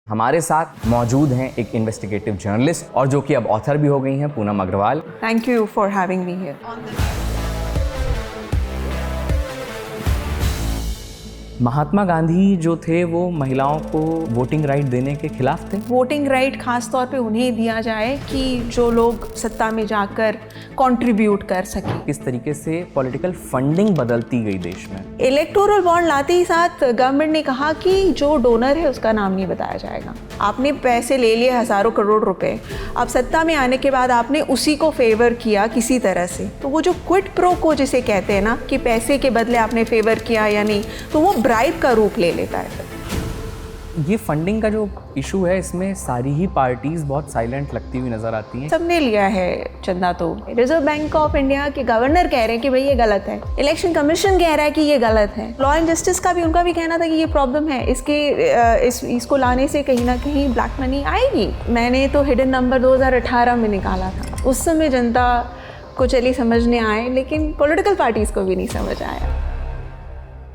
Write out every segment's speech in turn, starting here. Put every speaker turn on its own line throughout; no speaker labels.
हमारे साथ मौजूद हैं एक इन्वेस्टिगेटिव जर्नलिस्ट और जो कि अब ऑथर भी हो गई हैं, Poonam Agarwal.
Thank you for having me here.
Mahatma Gandhi जो थे वो महिलाओं को वोटिंग राइट देने के खिलाफ थे।
वोटिंग राइट खास तौर पे उन्हें दिया जाए कि जो लोग सत्ता में जाकर कंट्रीब्यूट कर सकें।
किस तरीके से पॉलिटिकल फंडिंग बदलती गई देश में।
इलेक्टोरल बॉन्ड लाते ही साथ गवर्नमेंट ने कहा कि जो डोनर है उसका नाम नहीं बताया जाएगा। आपने पैसे ले लिए हजारों करोड़ रुपए, अब सत्ता में आने के बाद आपने उसी को फेवर किया किसी तरह से, तो वो जो क्विड प्रो को जिसे कहते हैं ना कि पैसे के बदले आपने फेवर किया या नहीं, तो वो ब्राइब का रूप ले लेता है।
ये फंडिंग का जो इशू है, इसमें सारी ही पार्टीज बहुत साइलेंट लगती हुई नजर आती हैं।
सबने लिया है चंदा। तो रिजर्व बैंक ऑफ इंडिया के गवर्नर कह रहे हैं कि भाई ये गलत है, इलेक्शन कमीशन कह रहा है कि ये गलत है, लॉ एंड जस्टिस का भी उनका भी कहना था कि ये प्रॉब्लम है, इसको लाने से कहीं ना कहीं ब्लैक मनी आएगी। मैंने तो हिडन नंबर 2018 में निकाला था, उस समय जनता को चली समझने आए, लेकिन पॉलिटिकल पार्टीज को भी नहीं समझ आया।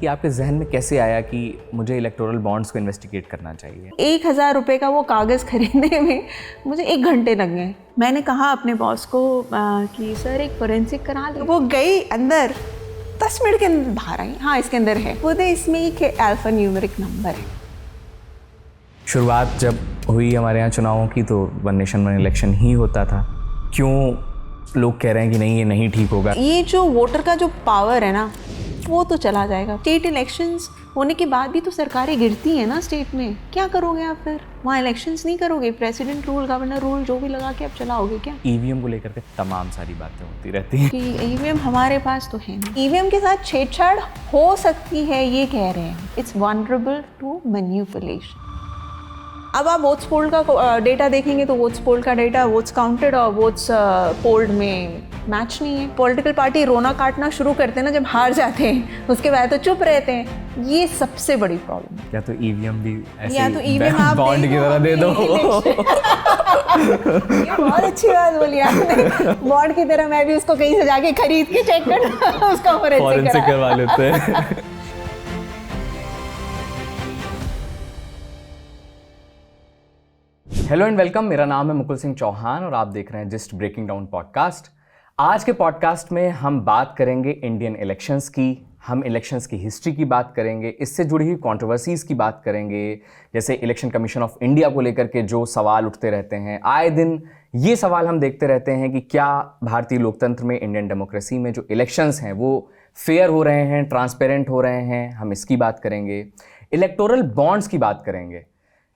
कि आपके जहन में कैसे आया कि मुझे इलेक्टोरल बॉन्ड्स को इन्वेस्टिगेट करना चाहिए?
1000 रुपये का वो कागज़ खरीदने में मुझे 1 घंटे लग गए। मैंने कहा अपने बॉस को कि सर एक फोरेंसिक करा ले। वो गई अंदर, 10 मिनट के अंदर बाहर आई, हाँ इसके अंदर है, वो इसमें एक अल्फा न्यूमेरिक नंबर है।
शुरुआत जब हुई हमारे यहाँ चुनावों की तो वन नेशन वन इलेक्शन ही होता था। क्यों लोग कह रहे हैं कि नहीं ये नहीं ठीक होगा?
ये जो वोटर का जो पावर है ना वो तो चला जाएगा। स्टेट इलेक्शंस होने के बाद भी तो सरकारें गिरती हैं ना स्टेट में, क्या करोगे आप फिर? वहाँ इलेक्शंस नहीं करोगे, प्रेसिडेंट रूल गवर्नर रूल जो भी लगा के आप चलाओगे क्या?
ईवीएम को लेकर के तमाम सारी बातें होती रहती हैं
कि ईवीएम हमारे पास तो है नहीं। ईवीएम के साथ छेड़छाड़ हो सकती है ये कह रहे हैं, इट्स वनरेबल टू मैनिपुलेशन। अब आप वोट्स पोल्ड का डेटा देखेंगे तो वोट्स पोल्ड का डेटा वोट्स काउंटेड और वोट्स पोल्ड में मैच नहीं है। पॉलिटिकल पार्टी रोना काटना शुरू करते हैं ना जब हार जाते हैं, उसके बाद तो चुप रहते हैं। ये सबसे बड़ी प्रॉब्लम है।
या तो ईवीएम भी ऐसे
या तो ईवीएम आप
बॉन्ड की तरह दे दो।
ये बहुत अच्छी बात बोली आपने, बॉन्ड की तरह मैं भी उसको कहीं से जाके खरीद के चेक कर उसका
फॉरेंसिक करवा लेते हैं। हेलो एंड वेलकम, मेरा नाम है मुकुल सिंह चौहान और आप देख रहे हैं जस्ट ब्रेकिंग डाउन पॉडकास्ट। आज के पॉडकास्ट में हम बात करेंगे इंडियन इलेक्शंस की, हम इलेक्शंस की हिस्ट्री की बात करेंगे, इससे जुड़ी हुई कंट्रोवर्सीज की बात करेंगे, जैसे इलेक्शन कमीशन ऑफ इंडिया को लेकर के जो सवाल उठते रहते हैं। आए दिन ये सवाल हम देखते रहते हैं कि क्या भारतीय लोकतंत्र में, इंडियन डेमोक्रेसी में जो इलेक्शंस हैं वो फेयर हो रहे हैं, ट्रांसपेरेंट हो रहे हैं, हम इसकी बात करेंगे। इलेक्टोरल बॉन्ड्स की बात करेंगे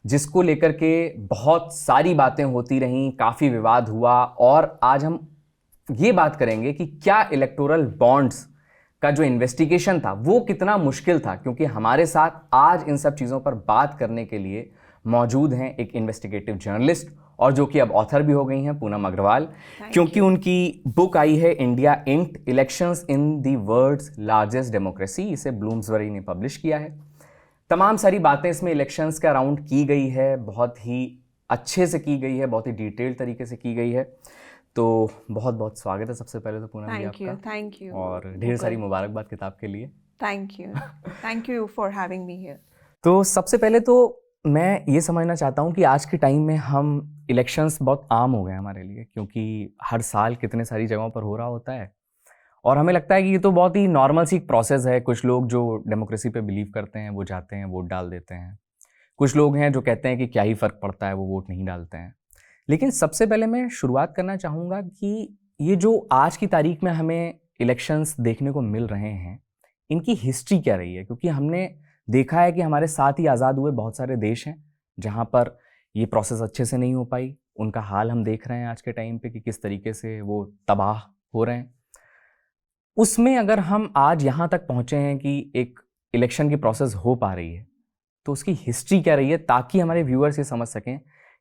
जिसको लेकर के बहुत सारी बातें होती रहीं, काफ़ी विवाद हुआ, और आज हम ये बात करेंगे कि क्या इलेक्टोरल बॉन्ड्स का जो इन्वेस्टिगेशन था वो कितना मुश्किल था। क्योंकि हमारे साथ आज इन सब चीज़ों पर बात करने के लिए मौजूद हैं एक इन्वेस्टिगेटिव जर्नलिस्ट और जो कि अब ऑथर भी हो गई हैं, पूनम अग्रवाल। क्योंकि उनकी बुक आई है India inked, elections in the world's largest democracy, इसे ब्लूम्सबरी ने पब्लिश किया है। तमाम सारी बातें इसमें इलेक्शंस के अराउंड की गई है, बहुत ही अच्छे से की गई है, बहुत ही डिटेल्ड तरीके से की गई है। तो बहुत बहुत स्वागत है सबसे पहले तो पूनम जी आपका।
थैंक यू
और ढेर सारी मुबारकबाद किताब के लिए।
Thank you for having me here.
तो सबसे पहले तो मैं ये समझना चाहता हूँ कि आज के टाइम में हम इलेक्शंस बहुत आम हो गए हमारे लिए, क्योंकि हर साल कितने सारी जगहों पर हो रहा होता है और हमें लगता है कि ये तो बहुत ही नॉर्मल सी प्रोसेस है। कुछ लोग जो डेमोक्रेसी पे बिलीव करते हैं वो जाते हैं, वोट डाल देते हैं। कुछ लोग हैं जो कहते हैं कि क्या ही फ़र्क पड़ता है, वो वोट नहीं डालते हैं। लेकिन सबसे पहले मैं शुरुआत करना चाहूँगा कि ये जो आज की तारीख में हमें इलेक्शंस देखने को मिल रहे हैं, इनकी हिस्ट्री क्या रही है। क्योंकि हमने देखा है कि हमारे साथ ही आज़ाद हुए बहुत सारे देश हैं जहाँ पर ये प्रोसेस अच्छे से नहीं हो पाई। उनका हाल हम देख रहे हैं आज के टाइम पे कि किस तरीके से वो तबाह हो रहे हैं। उसमें अगर हम आज यहाँ तक पहुँचे हैं कि एक इलेक्शन की प्रोसेस हो पा रही है, तो उसकी हिस्ट्री क्या रही है, ताकि हमारे व्यूअर्स ये समझ सकें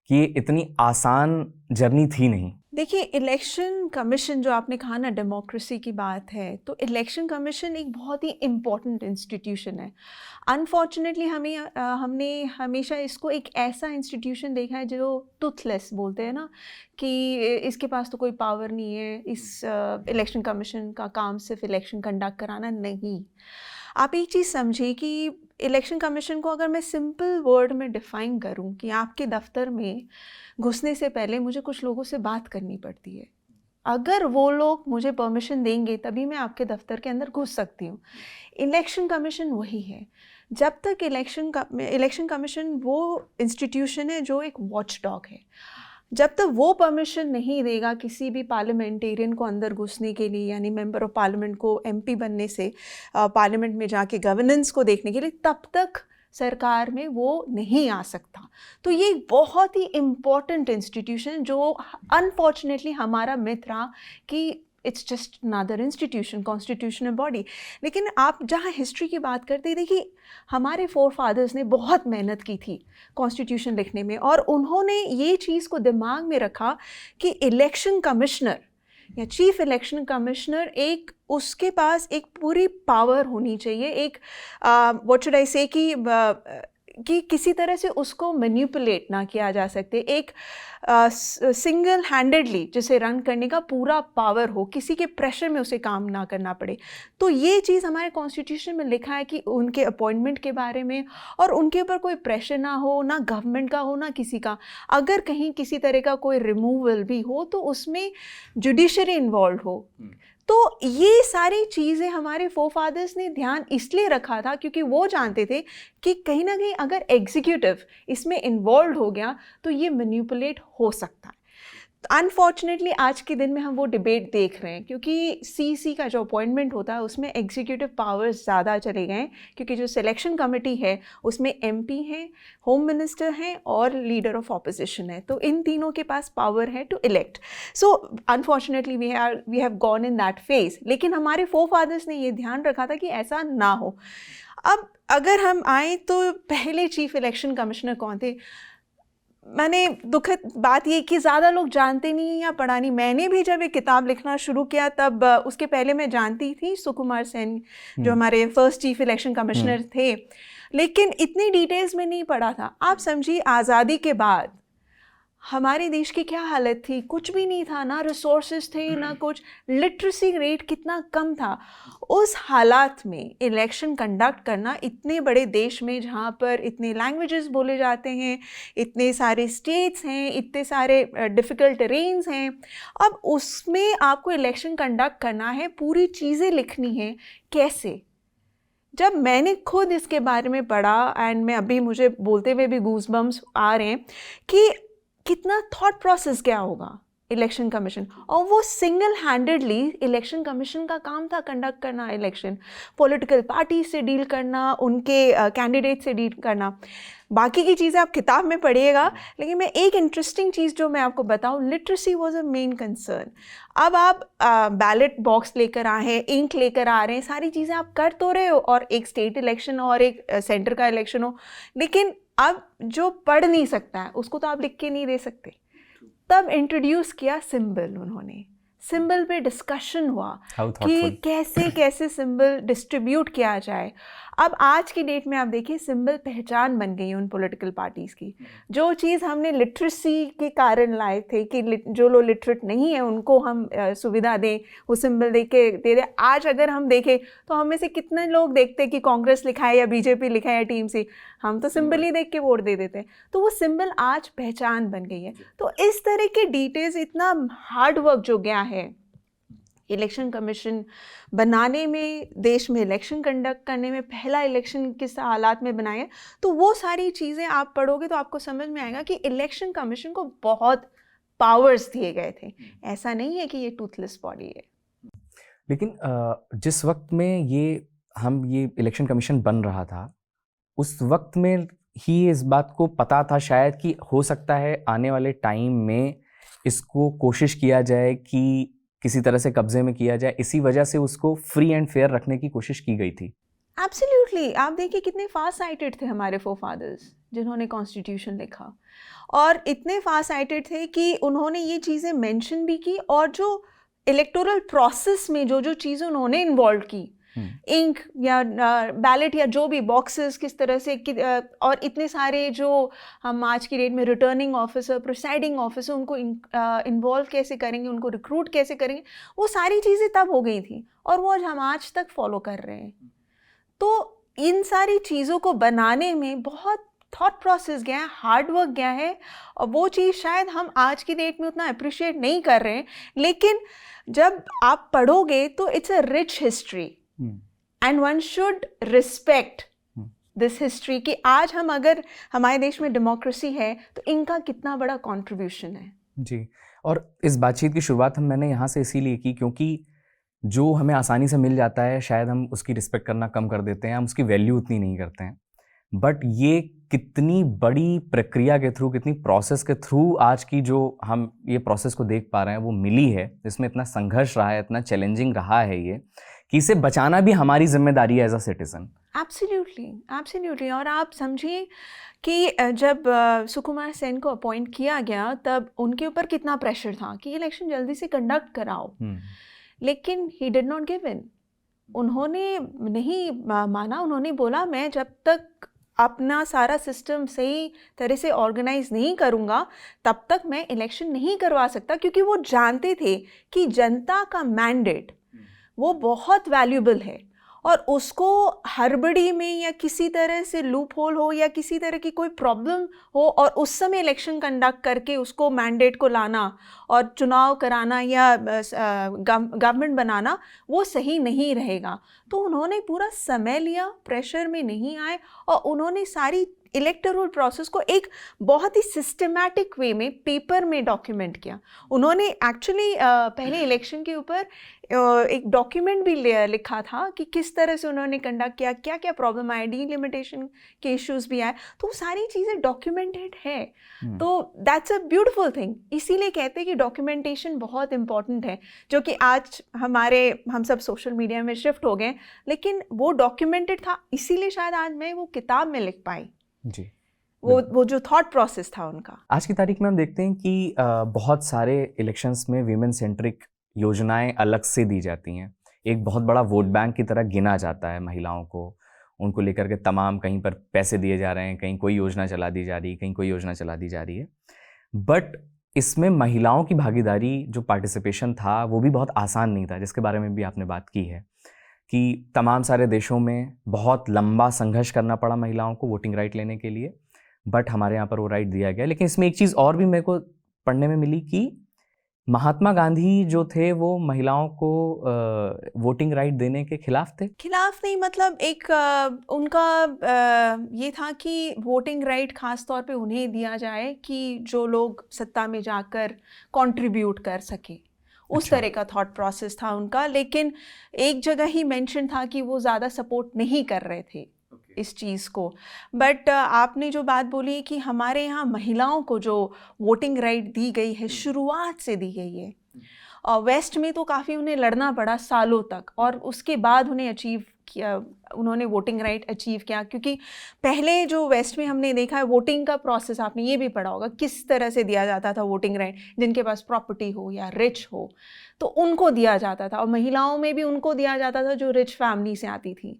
कि ये इतनी आसान जर्नी थी नहीं।
देखिए, इलेक्शन कमीशन जो आपने कहा ना, डेमोक्रेसी की बात है, तो इलेक्शन कमीशन एक बहुत ही इम्पॉर्टेंट इंस्टीट्यूशन है। अनफॉर्चुनेटली हमने हमेशा इसको एक ऐसा इंस्टीट्यूशन देखा है जो टूथलेस बोलते हैं ना, कि इसके पास तो कोई पावर नहीं है, इस इलेक्शन कमीशन का काम सिर्फ इलेक्शन कंडक्ट कराना नहीं। आप एक चीज़ समझिए कि इलेक्शन कमीशन को अगर मैं सिंपल वर्ड में डिफाइन करूं कि आपके दफ्तर में घुसने से पहले मुझे कुछ लोगों से बात करनी पड़ती है, अगर वो लोग मुझे परमिशन देंगे तभी मैं आपके दफ्तर के अंदर घुस सकती हूँ। इलेक्शन कमीशन वही है। जब तक इलेक्शन कमीशन वो इंस्टीट्यूशन है जो एक वॉच डॉग है, जब तक वो परमिशन नहीं देगा किसी भी पार्लियामेंटेरियन को अंदर घुसने के लिए, यानी मेंबर ऑफ पार्लियामेंट को एमपी बनने से पार्लियामेंट में जाके गवर्नेंस को देखने के लिए, तब तक सरकार में वो नहीं आ सकता। तो ये एक बहुत ही इम्पॉर्टेंट इंस्टीट्यूशन जो अनफॉर्चुनेटली हमारा मिथ रहा कि it's just another institution, constitutional body. लेकिन आप जहाँ हिस्ट्री की बात करते हैं, देखिए हमारे फोर फादर्स ने बहुत मेहनत की थी कॉन्स्टिट्यूशन लिखने में, और उन्होंने ये चीज़ को दिमाग में रखा कि इलेक्शन कमिश्नर या चीफ इलेक्शन कमिश्नर एक, उसके पास एक पूरी पावर होनी चाहिए, एक व्हाट शुड आई से कि किसी तरह से उसको मैनिपुलेट ना किया जा सकते, एक सिंगल हैंडेडली जिसे रन करने का पूरा पावर हो, किसी के प्रेशर में उसे काम ना करना पड़े। तो ये चीज़ हमारे कॉन्स्टिट्यूशन में लिखा है कि उनके अपॉइंटमेंट के बारे में, और उनके ऊपर कोई प्रेशर ना हो, ना गवर्नमेंट का हो ना किसी का। अगर कहीं किसी तरह का कोई रिमूवल भी हो तो उसमें जुडिशरी इन्वॉल्व हो। तो ये सारी चीज़ें हमारे फोर फादर्स ने ध्यान इसलिए रखा था क्योंकि वो जानते थे कि कहीं ना कहीं अगर एग्जीक्यूटिव इसमें इन्वॉल्व हो गया तो ये मैनिपुलेट हो सकता है। अनफॉर्चुनेटली आज के दिन में हम वो डिबेट देख रहे हैं, क्योंकि सीसी का जो अपॉइंटमेंट होता है उसमें एग्जीक्यूटिव पावर्स ज़्यादा चले गए हैं, क्योंकि जो सिलेक्शन कमेटी है उसमें एमपी हैं, होम मिनिस्टर हैं और लीडर ऑफ ऑपोजिशन है। तो इन तीनों के पास पावर है to elect. So unfortunately we have gone in that phase. लेकिन हमारे फोर फादर्स ने ये ध्यान रखा था कि ऐसा ना हो। अब अगर हम आए तो पहले चीफ इलेक्शन कमिश्नर कौन थे, मैंने दुखद बात ये कि ज़्यादा लोग जानते नहीं या पढ़ा नहीं। मैंने भी जब एक किताब लिखना शुरू किया तब उसके पहले मैं जानती थी सुकुमार सेन जो हमारे फर्स्ट चीफ इलेक्शन कमिश्नर थे, लेकिन इतनी डिटेल्स में नहीं पढ़ा था। आप समझिए आज़ादी के बाद हमारे देश की क्या हालत थी, कुछ भी नहीं था, ना रिसोर्सेज थे ना कुछ, लिटरेसी रेट कितना कम था। उस हालात में इलेक्शन कंडक्ट करना इतने बड़े देश में जहाँ पर इतने लैंग्वेजेस बोले जाते हैं, इतने सारे स्टेट्स हैं, इतने सारे डिफ़िकल्ट टेरेन्स हैं, अब उसमें आपको इलेक्शन कंडक्ट करना है, पूरी चीज़ें लिखनी है कैसे। जब मैंने खुद इसके बारे में पढ़ा एंड मैं अभी मुझे बोलते हुए भी गूज़बम्स आ रहे हैं कि कितना थॉट प्रोसेस क्या होगा इलेक्शन कमीशन, और वो सिंगल हैंडेडली इलेक्शन कमीशन का काम था कंडक्ट करना इलेक्शन, पॉलिटिकल पार्टी से डील करना, उनके कैंडिडेट से डील करना। बाकी की चीज़ें आप किताब में पढ़िएगा, लेकिन मैं एक इंटरेस्टिंग चीज़ जो मैं आपको बताऊं, literacy was a main concern. अब आप बैलेट बॉक्स लेकर आए हैं, इंक लेकर आ रहे हैं, सारी चीज़ें आप कर तो रहे हो, और एक स्टेट इलेक्शन और एक सेंटर का इलेक्शन हो, लेकिन अब जो पढ़ नहीं सकता है उसको तो आप लिख के नहीं दे सकते। तब इंट्रोड्यूस किया सिंबल, उन्होंने सिंबल पे डिस्कशन हुआ कि कैसे कैसे सिंबल डिस्ट्रीब्यूट किया जाए। अब आज की डेट में आप देखिए सिंबल पहचान बन गई है उन पॉलिटिकल पार्टीज़ की। जो चीज़ हमने लिटरेसी के कारण लाए थे कि जो लोग लिटरेट नहीं है उनको हम सुविधा दें, वो सिंबल दे दे। आज अगर हम देखें तो हम में से कितने लोग देखते हैं कि कांग्रेस लिखा है या बीजेपी लिखा है या टीम सी, हम तो सिंबल ही देख के वोट दे देते हैं। तो वो सिंबल आज पहचान बन गई है। तो इस तरह के डिटेल्स, इतना हार्ड वर्क जो गया है इलेक्शन कमीशन बनाने में, देश में इलेक्शन कंडक्ट करने में, पहला इलेक्शन किस हालात में बनाया, तो वो सारी चीज़ें आप पढ़ोगे तो आपको समझ में आएगा कि इलेक्शन कमीशन को बहुत पावर्स दिए गए थे। ऐसा नहीं है कि ये टूथलेस बॉडी है।
लेकिन जिस वक्त में ये इलेक्शन कमीशन बन रहा था, उस वक्त में ही इस बात को पता था शायद कि हो सकता है आने वाले टाइम में इसको कोशिश किया जाए कि किसी तरह से कब्जे में किया जाए, इसी वजह से उसको फ्री एंड फेयर रखने की कोशिश की गई थी।
एब्सोल्युटली। आप देखिए कितने फार साइटेड थे हमारे फोर फादर्स जिन्होंने कॉन्स्टिट्यूशन लिखा, और इतने फार साइटेड थे कि उन्होंने ये चीज़ें मेंशन भी की, और जो इलेक्टोरल प्रोसेस में जो जो चीज़ें उन्होंने इन्वॉल्व की, इंक या बैलेट या जो भी बॉक्सेस किस तरह से और इतने सारे जो हम आज की डेट में रिटर्निंग ऑफिसर, प्रिसाइडिंग ऑफिसर, उनको इन्वॉल्व कैसे करेंगे, उनको रिक्रूट कैसे करेंगे, वो सारी चीज़ें तब हो गई थी और वो हम आज तक फॉलो कर रहे हैं। तो इन सारी चीज़ों को बनाने में बहुत थॉट प्रोसेस गया है, हार्ड वर्क गया है, और वो चीज़ शायद हम आज की डेट में उतना अप्रिशिएट नहीं कर रहे हैं, लेकिन जब आप पढ़ोगे तो it's a rich history and one should respect this history कि आज हम अगर हमारे देश में डेमोक्रेसी है तो इनका कितना बड़ा कंट्रीब्यूशन है।
जी, और इस बातचीत की शुरुआत मैंने यहाँ से इसीलिए की क्योंकि जो हमें आसानी से मिल जाता है शायद हम उसकी रिस्पेक्ट करना कम कर देते हैं, हम उसकी वैल्यू उतनी नहीं करते हैं। बट ये कितनी बड़ी प्रक्रिया के थ्रू, कितनी प्रोसेस के थ्रू आज की जो हम ये प्रोसेस को देख पा रहे हैं वो मिली है, इसमें इतना संघर्ष रहा है, इतना चैलेंजिंग रहा है ये, कि इसे बचाना भी हमारी जिम्मेदारी है as a citizen.
Absolutely, absolutely. और आप समझिए कि जब सुकुमार सेन को अपॉइंट किया गया तब उनके ऊपर कितना प्रेशर था कि इलेक्शन जल्दी से कंडक्ट कराओ, लेकिन he did not give in. उन्होंने नहीं माना, उन्होंने बोला मैं जब तक अपना सारा सिस्टम सही तरह से ऑर्गेनाइज नहीं करूँगा तब तक मैं इलेक्शन नहीं करवा सकता, क्योंकि वो जानते थे कि जनता का मैंडेट वो बहुत वैल्यूबल है और उसको हड़बड़ी में या किसी तरह से लूप होल हो या किसी तरह की कोई प्रॉब्लम हो और उस समय इलेक्शन कंडक्ट करके उसको मैंडेट को लाना और चुनाव कराना या गवर्नमेंट बनाना वो सही नहीं रहेगा। तो उन्होंने पूरा समय लिया, प्रेशर में नहीं आए और उन्होंने सारी इलेक्टोरल प्रोसेस को एक बहुत ही सिस्टमैटिक वे में पेपर में डॉक्यूमेंट किया। उन्होंने एक्चुअली पहले इलेक्शन के ऊपर एक डॉक्यूमेंट भी लिखा था कि किस तरह से उन्होंने कंडक्ट किया, क्या क्या प्रॉब्लम आए, डीलिमिटेशन के इश्यूज भी आए, तो सारी चीज़ें डॉक्यूमेंटेड है। तो दैट्स अ ब्यूटिफुल थिंग। इसीलिए कहते हैं कि डॉक्यूमेंटेशन बहुत इंपॉर्टेंट है, जो कि आज हम सब सोशल मीडिया में शिफ्ट हो गए, लेकिन वो डॉक्यूमेंटेड था, इसीलिए शायद आज मैं वो किताब में लिख पाई
जी,
वो जो थॉट प्रोसेस था उनका।
आज की तारीख में हम देखते हैं कि बहुत सारे इलेक्शंस में वीमेन सेंट्रिक योजनाएं अलग से दी जाती हैं, एक बहुत बड़ा वोट बैंक की तरह गिना जाता है महिलाओं को, उनको लेकर के तमाम कहीं पर पैसे दिए जा रहे हैं, कहीं कोई योजना चला दी जा रही है, कहीं कोई योजना चला दी जा रही है। बट इसमें महिलाओं की भागीदारी, जो पार्टिसिपेशन था, वो भी बहुत आसान नहीं था, जिसके बारे में भी आपने बात की है कि तमाम सारे देशों में बहुत लंबा संघर्ष करना पड़ा महिलाओं को वोटिंग राइट लेने के लिए, बट हमारे यहाँ पर वो राइट दिया गया। लेकिन इसमें एक चीज़ और भी मेरे को पढ़ने में मिली कि महात्मा गांधी जो थे वो महिलाओं को वोटिंग राइट देने के खिलाफ थे।
खिलाफ नहीं, मतलब एक उनका ये था कि वोटिंग राइट खास तौर पे उन्हें दिया जाए कि जो लोग सत्ता में जाकर कंट्रीब्यूट कर सके, उस तरह का थॉट प्रोसेस था उनका। लेकिन एक जगह ही मेंशन था कि वो ज़्यादा सपोर्ट नहीं कर रहे थे इस चीज़ को। बट आपने जो बात बोली कि हमारे यहाँ महिलाओं को जो वोटिंग राइट दी गई है, शुरुआत से दी गई है, और वेस्ट में तो काफ़ी उन्हें लड़ना पड़ा सालों तक, और उसके बाद उन्हें अचीव किया, उन्होंने वोटिंग राइट अचीव किया। क्योंकि पहले जो वेस्ट में हमने देखा है वोटिंग का प्रोसेस, आपने ये भी पढ़ा होगा किस तरह से दिया जाता था वोटिंग राइट, जिनके पास प्रॉपर्टी हो या रिच हो तो उनको दिया जाता था, और महिलाओं में भी उनको दिया जाता था जो रिच फैमिली से आती थी,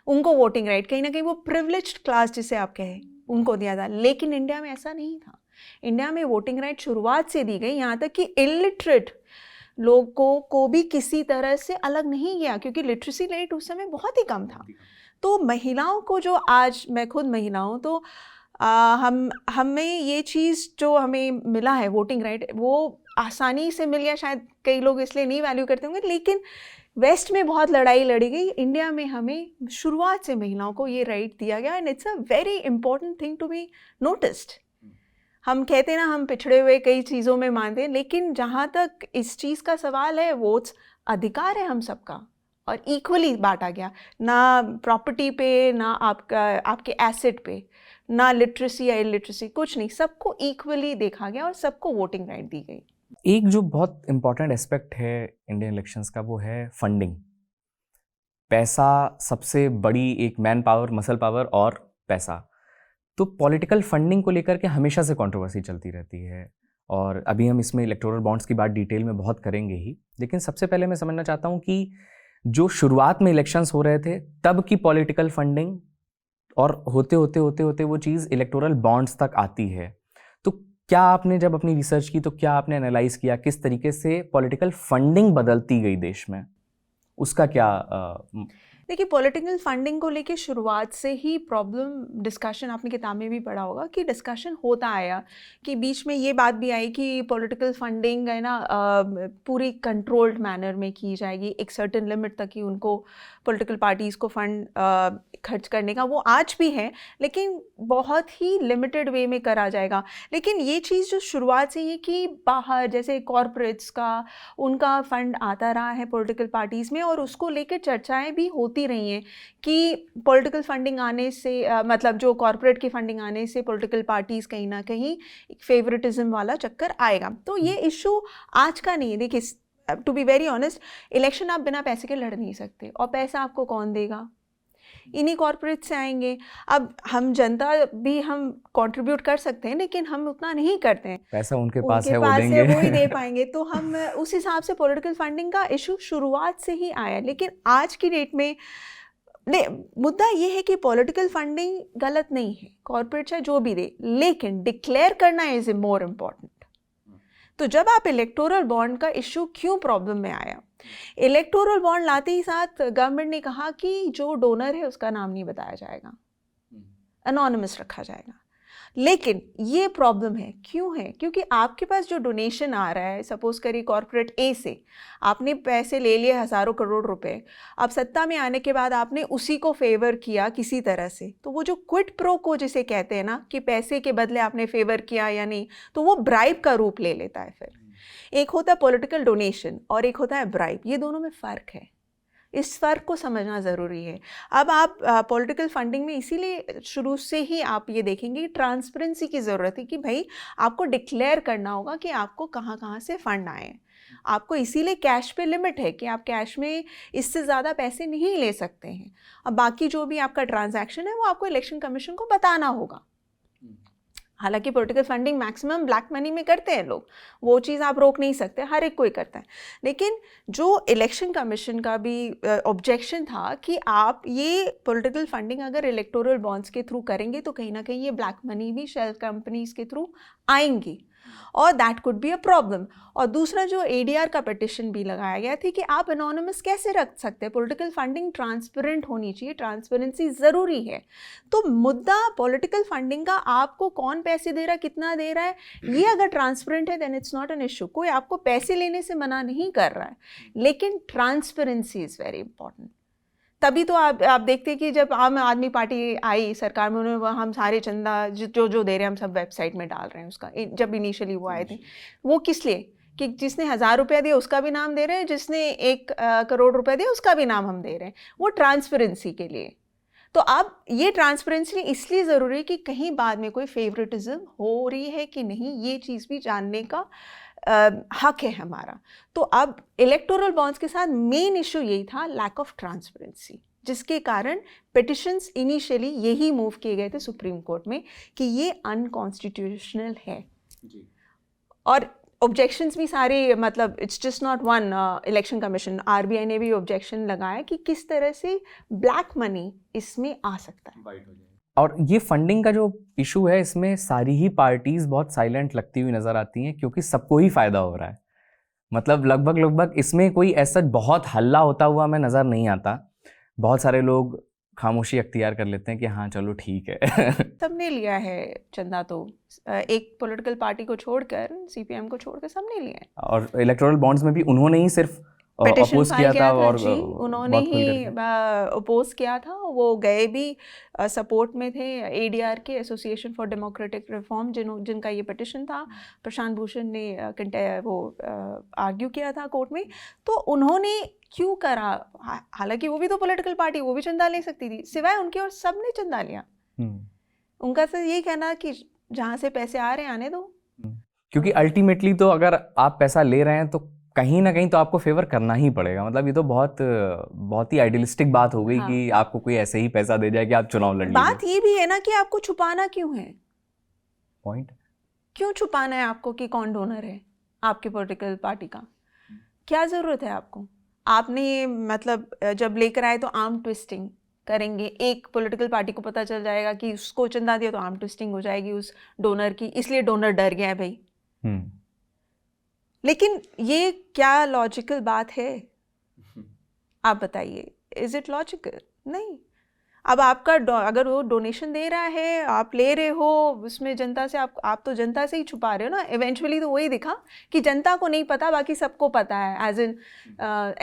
उनको वोटिंग राइट, कहीं ना कहीं वो प्रिविलेज्ड क्लास जिसे आप कहें, उनको दिया था। लेकिन इंडिया में ऐसा नहीं था। इंडिया में वोटिंग राइट शुरुआत से दी गई, यहाँ तक कि इलिटरेट लोगों को भी किसी तरह से अलग नहीं किया, क्योंकि लिटरेसी रेट उस समय बहुत ही कम था। तो महिलाओं को जो आज, मैं खुद महिला हूँ, तो हमें ये चीज़ जो हमें मिला है वोटिंग राइट, वो आसानी से मिल गया, शायद कई लोग इसलिए नहीं वैल्यू करते होंगे, लेकिन वेस्ट में बहुत लड़ाई लड़ी गई, इंडिया में हमें शुरुआत से महिलाओं को ये राइट दिया गया, and it's a very important thing to be noticed. हम कहते हैं ना, हम पिछड़े हुए कई चीज़ों में मानते हैं, लेकिन जहाँ तक इस चीज़ का सवाल है, वोट्स अधिकार है हम सबका और इक्वली बांटा गया, ना प्रॉपर्टी पे, ना आपके एसेट पे, ना लिटरेसी या इलिटरेसी, कुछ नहीं, सबको इक्वली देखा गया और सबको वोटिंग राइट दी गई।
एक जो बहुत इंपॉर्टेंट एस्पेक्ट है इंडियन इलेक्शंस का वो है फंडिंग। पैसा सबसे बड़ी एक मैन पावर, मसल पावर और पैसा। तो पॉलिटिकल फंडिंग को लेकर के हमेशा से कंट्रोवर्सी चलती रहती है, और अभी हम इसमें इलेक्टोरल बॉन्ड्स की बात डिटेल में बहुत करेंगे ही। लेकिन सबसे पहले मैं समझना चाहता हूँ कि जो शुरुआत में इलेक्शंस हो रहे थे तब की पॉलिटिकल फंडिंग, और होते होते वो चीज़ इलेक्टोरल बॉन्ड्स तक आती है। तो क्या आपने जब अपनी रिसर्च की तो क्या आपने एनालाइज किया किस तरीके से पॉलिटिकल फंडिंग बदलती गई देश में, उसका क्या
देखिए, पॉलिटिकल फंडिंग को लेके शुरुआत से ही प्रॉब्लम डिस्कशन, आपने किताब में भी पढ़ा होगा कि डिस्कशन होता आया कि बीच में ये बात भी आई कि पॉलिटिकल फंडिंग है ना पूरी कंट्रोल्ड मैनर में की जाएगी, एक सर्टेन लिमिट तक ही उनको पॉलिटिकल पार्टीज़ को फंड खर्च करने का वो आज भी है, लेकिन बहुत ही लिमिटेड वे में करा जाएगा। लेकिन ये चीज़ जो शुरुआत से ही कि बाहर जैसे कॉरपोरेट्स का उनका फंड आता रहा है पॉलिटिकल पार्टीज़ में, और उसको लेकर चर्चाएं भी होती रही हैं कि पॉलिटिकल फंडिंग आने से मतलब जो कॉरपोरेट की फंडिंग आने से पॉलिटिकल पार्टीज़ कहीं ना कहीं एक फेवरेटिज्म वाला चक्कर आएगा। तो ये इशू आज का नहीं है। देखिए, to be very honest, election आप बिना पैसे के लड़ नहीं सकते, और पैसा आपको कौन देगा? इन्हीं कॉर्पोरेट से आएंगे। अब हम जनता भी हम कंट्रीब्यूट कर सकते हैं, लेकिन हम उतना नहीं करते हैं।
पैसा उनके पास है,
वो देंगे, वो ही दे
देंगे।
पाएंगे। तो हम उस हिसाब से पॉलिटिकल फंडिंग का इशू शुरुआत से ही आया। लेकिन आज की डेट में मुद्दा ये है कि पॉलिटिकल फंडिंग गलत नहीं है, कॉर्पोरेट चाहे जो भी दे, लेकिन डिक्लेयर करना इज मोर इम्पॉर्टेंट। तो जब आप इलेक्टोरल बॉन्ड का इशू क्यों प्रॉब्लम में आया, इलेक्टोरल बॉन्ड लाते ही साथ गवर्नमेंट ने कहा कि जो डोनर है उसका नाम नहीं बताया जाएगा, अनोनिमस रखा जाएगा। लेकिन ये प्रॉब्लम है, क्यों है? क्योंकि आपके पास जो डोनेशन आ रहा है, सपोज करिए कॉर्पोरेट ए से आपने पैसे ले लिए हज़ारों करोड़ रुपए, अब सत्ता में आने के बाद आपने उसी को फेवर किया किसी तरह से, तो वो जो क्विड प्रो को जिसे कहते हैं ना कि पैसे के बदले आपने फेवर किया या नहीं, तो वो ब्राइब का रूप ले लेता है। फिर एक होता है पॉलिटिकल डोनेशन और एक होता है ब्राइब। ये दोनों में फ़र्क है, इस फ़र्क को समझना ज़रूरी है। अब आप पॉलिटिकल फंडिंग में इसीलिए शुरू से ही आप ये देखेंगे ट्रांसपेरेंसी की ज़रूरत है कि भाई आपको डिक्लेयर करना होगा कि आपको कहाँ कहाँ से फ़ंड आए हैं। आपको इसीलिए कैश पे लिमिट है कि आप कैश में इससे ज़्यादा पैसे नहीं ले सकते हैं। अब बाकी जो भी आपका ट्रांजैक्शन है वो आपको इलेक्शन कमीशन को बताना होगा। हालांकि political funding maximum black money में करते हैं लोग, वो चीज़ आप रोक नहीं सकते, हर एक कोई करता है। लेकिन जो इलेक्शन कमीशन का भी ऑब्जेक्शन था कि आप ये पॉलिटिकल फंडिंग अगर इलेक्टोरल बॉन्ड्स के थ्रू करेंगे तो कहीं ना कहीं ये ब्लैक मनी भी शेल कंपनीज के थ्रू आएंगी, और that could be a problem. और दूसरा जो एडीआर का पिटिशन भी लगाया गया थी कि आप एनोनिमस कैसे रख सकते हैं, पॉलिटिकल फंडिंग ट्रांसपेरेंट होनी चाहिए, ट्रांसपेरेंसी ज़रूरी है। तो मुद्दा पॉलिटिकल फंडिंग का आपको कौन पैसे दे रहा है, कितना दे रहा है, ये अगर ट्रांसपेरेंट है then it's not an issue. कोई आपको पैसे लेने से मना नहीं कर रहा है, लेकिन ट्रांसपेरेंसी इज़ वेरी इंपॉर्टेंट। तभी तो आप देखते हैं कि जब आम आदमी पार्टी आई सरकार में, उन्होंने हम सारे चंदा जो जो दे रहे हैं हम सब वेबसाइट में डाल रहे हैं उसका। जब इनिशियली वो आए थे, वो किस लिए? कि जिसने 1000 रुपया दिया उसका भी नाम दे रहे हैं, जिसने 1 करोड़ रुपया दिया उसका भी नाम हम दे रहे हैं, वो ट्रांसपेरेंसी के लिए। तो अब ये ट्रांसपेरेंसी इसलिए ज़रूरी है कि कहीं बाद में कोई फेवरेटिज्म हो रही है कि नहीं, ये चीज़ भी जानने का हक है हमारा। तो अब इलेक्टोरल बॉन्ड्स के साथ मेन इशू यही था, लैक ऑफ ट्रांसपेरेंसी, जिसके कारण पिटिशंस इनिशियली यही मूव किए गए थे सुप्रीम कोर्ट में कि ये अनकॉन्स्टिट्यूशनल है जी। और ऑब्जेक्शंस भी सारे, मतलब it's just not one election commission, RBI ने भी ऑब्जेक्शन लगाया कि किस तरह से ब्लैक मनी इसमें आ सकता है।
और ये फंडिंग का जो इशू है, इसमें सारी ही पार्टीज बहुत साइलेंट लगती हुई नजर आती हैं, क्योंकि सबको ही फायदा हो रहा है। मतलब लगभग इसमें कोई ऐसा बहुत हल्ला होता हुआ हमें नजर नहीं आता। बहुत सारे लोग खामोशी अख्तियार कर लेते हैं कि हाँ चलो ठीक है।
सबने लिया है चंदा, तो एक पॉलिटिकल पार्टी को छोड़कर, सीपीएम को छोड़कर सबने लिया है।
और इलेक्टोरल बॉन्ड्स में भी उन्होंने ही सिर्फ
पिटिशन
किया था और
जी, उन्होंने ही अपोज किया था। वो गए भी सपोर्ट में थे एडीआर के, एसोसिएशन फॉर डेमोक्रेटिक रिफॉर्म, जिनका ये पिटिशन था। प्रशांत भूषण ने वो आर्ग्यू किया था कोर्ट में। तो उन्होंने क्यों करा? हालांकि वो भी तो पॉलिटिकल पार्टी, वो भी चंदा ले सकती थी, सिवाय उनके और सबने चंदा लिया। उनका तो यही कहना कि जहाँ से पैसे आ रहे हैं आने दो,
क्योंकि अल्टीमेटली तो अगर आप पैसा ले रहे हैं तो कहीं ना कहीं तो आपको फेवर करना ही पड़ेगा। मतलब ये तो बहुत ही आइडियलिस्टिक बात हो गई। हाँ। कि आपको कोई ऐसे ही पैसा दे जाए कि आप चुनाव लड़ लीजिए।
बात ये भी है ना कि आपको छुपाना क्यों है?
पॉइंट
क्यों छुपाना है आपको कि कौन डोनर है आपके पॉलिटिकल पार्टी का? क्या जरूरत है आपको? आपने मतलब जब लेकर आए तो आर्म ट्विस्टिंग करेंगे। एक पॉलिटिकल पार्टी को पता चल जाएगा कि उसको चंदा दिया तो आर्म ट्विस्टिंग हो जाएगी उस डोनर की, इसलिए डोनर डर गया है भाई। लेकिन ये क्या लॉजिकल बात है? आप बताइए। Is it logical? नहीं। अब आपका अगर वो डोनेशन दे रहा है, आप ले रहे हो, उसमें जनता से आप तो जनता से ही छुपा रहे हो ना। इवेंचुअली तो वही दिखा कि जनता को नहीं पता, बाकी सबको पता है। एज इन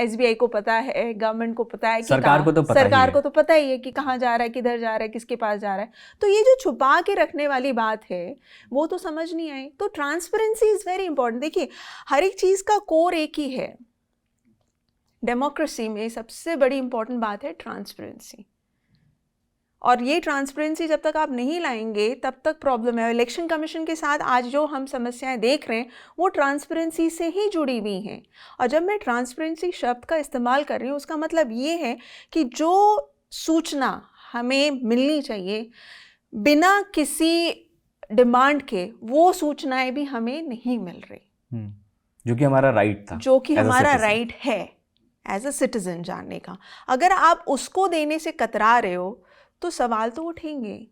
SBI को पता है, गवर्नमेंट को पता है, कि
सरकार को तो
पता ही है कि कहाँ जा रहा है, किधर जा रहा है, किसके पास जा रहा है। तो ये जो छुपा के रखने वाली बात है वो तो समझ नहीं आई। तो ट्रांसपेरेंसी इज़ वेरी इंपॉर्टेंट। देखिए, हर एक चीज़ का कोर एक ही है। डेमोक्रेसी में सबसे बड़ी इंपॉर्टेंट बात है ट्रांसपेरेंसी, और ये ट्रांसपेरेंसी जब तक आप नहीं लाएंगे तब तक प्रॉब्लम है। इलेक्शन कमीशन के साथ आज जो हम समस्याएं देख रहे हैं वो ट्रांसपेरेंसी से ही जुड़ी हुई हैं। और जब मैं ट्रांसपेरेंसी शब्द का इस्तेमाल कर रही हूँ, उसका मतलब ये है कि जो सूचना हमें मिलनी चाहिए बिना किसी डिमांड के, वो सूचनाएं भी हमें नहीं मिल रही,
जो कि हमारा राइट था,
जो कि हमारा राइट है एज अ सिटीजन जानने का। अगर आप उसको देने से कतरा रहे हो तो सवाल तो उठेंगे।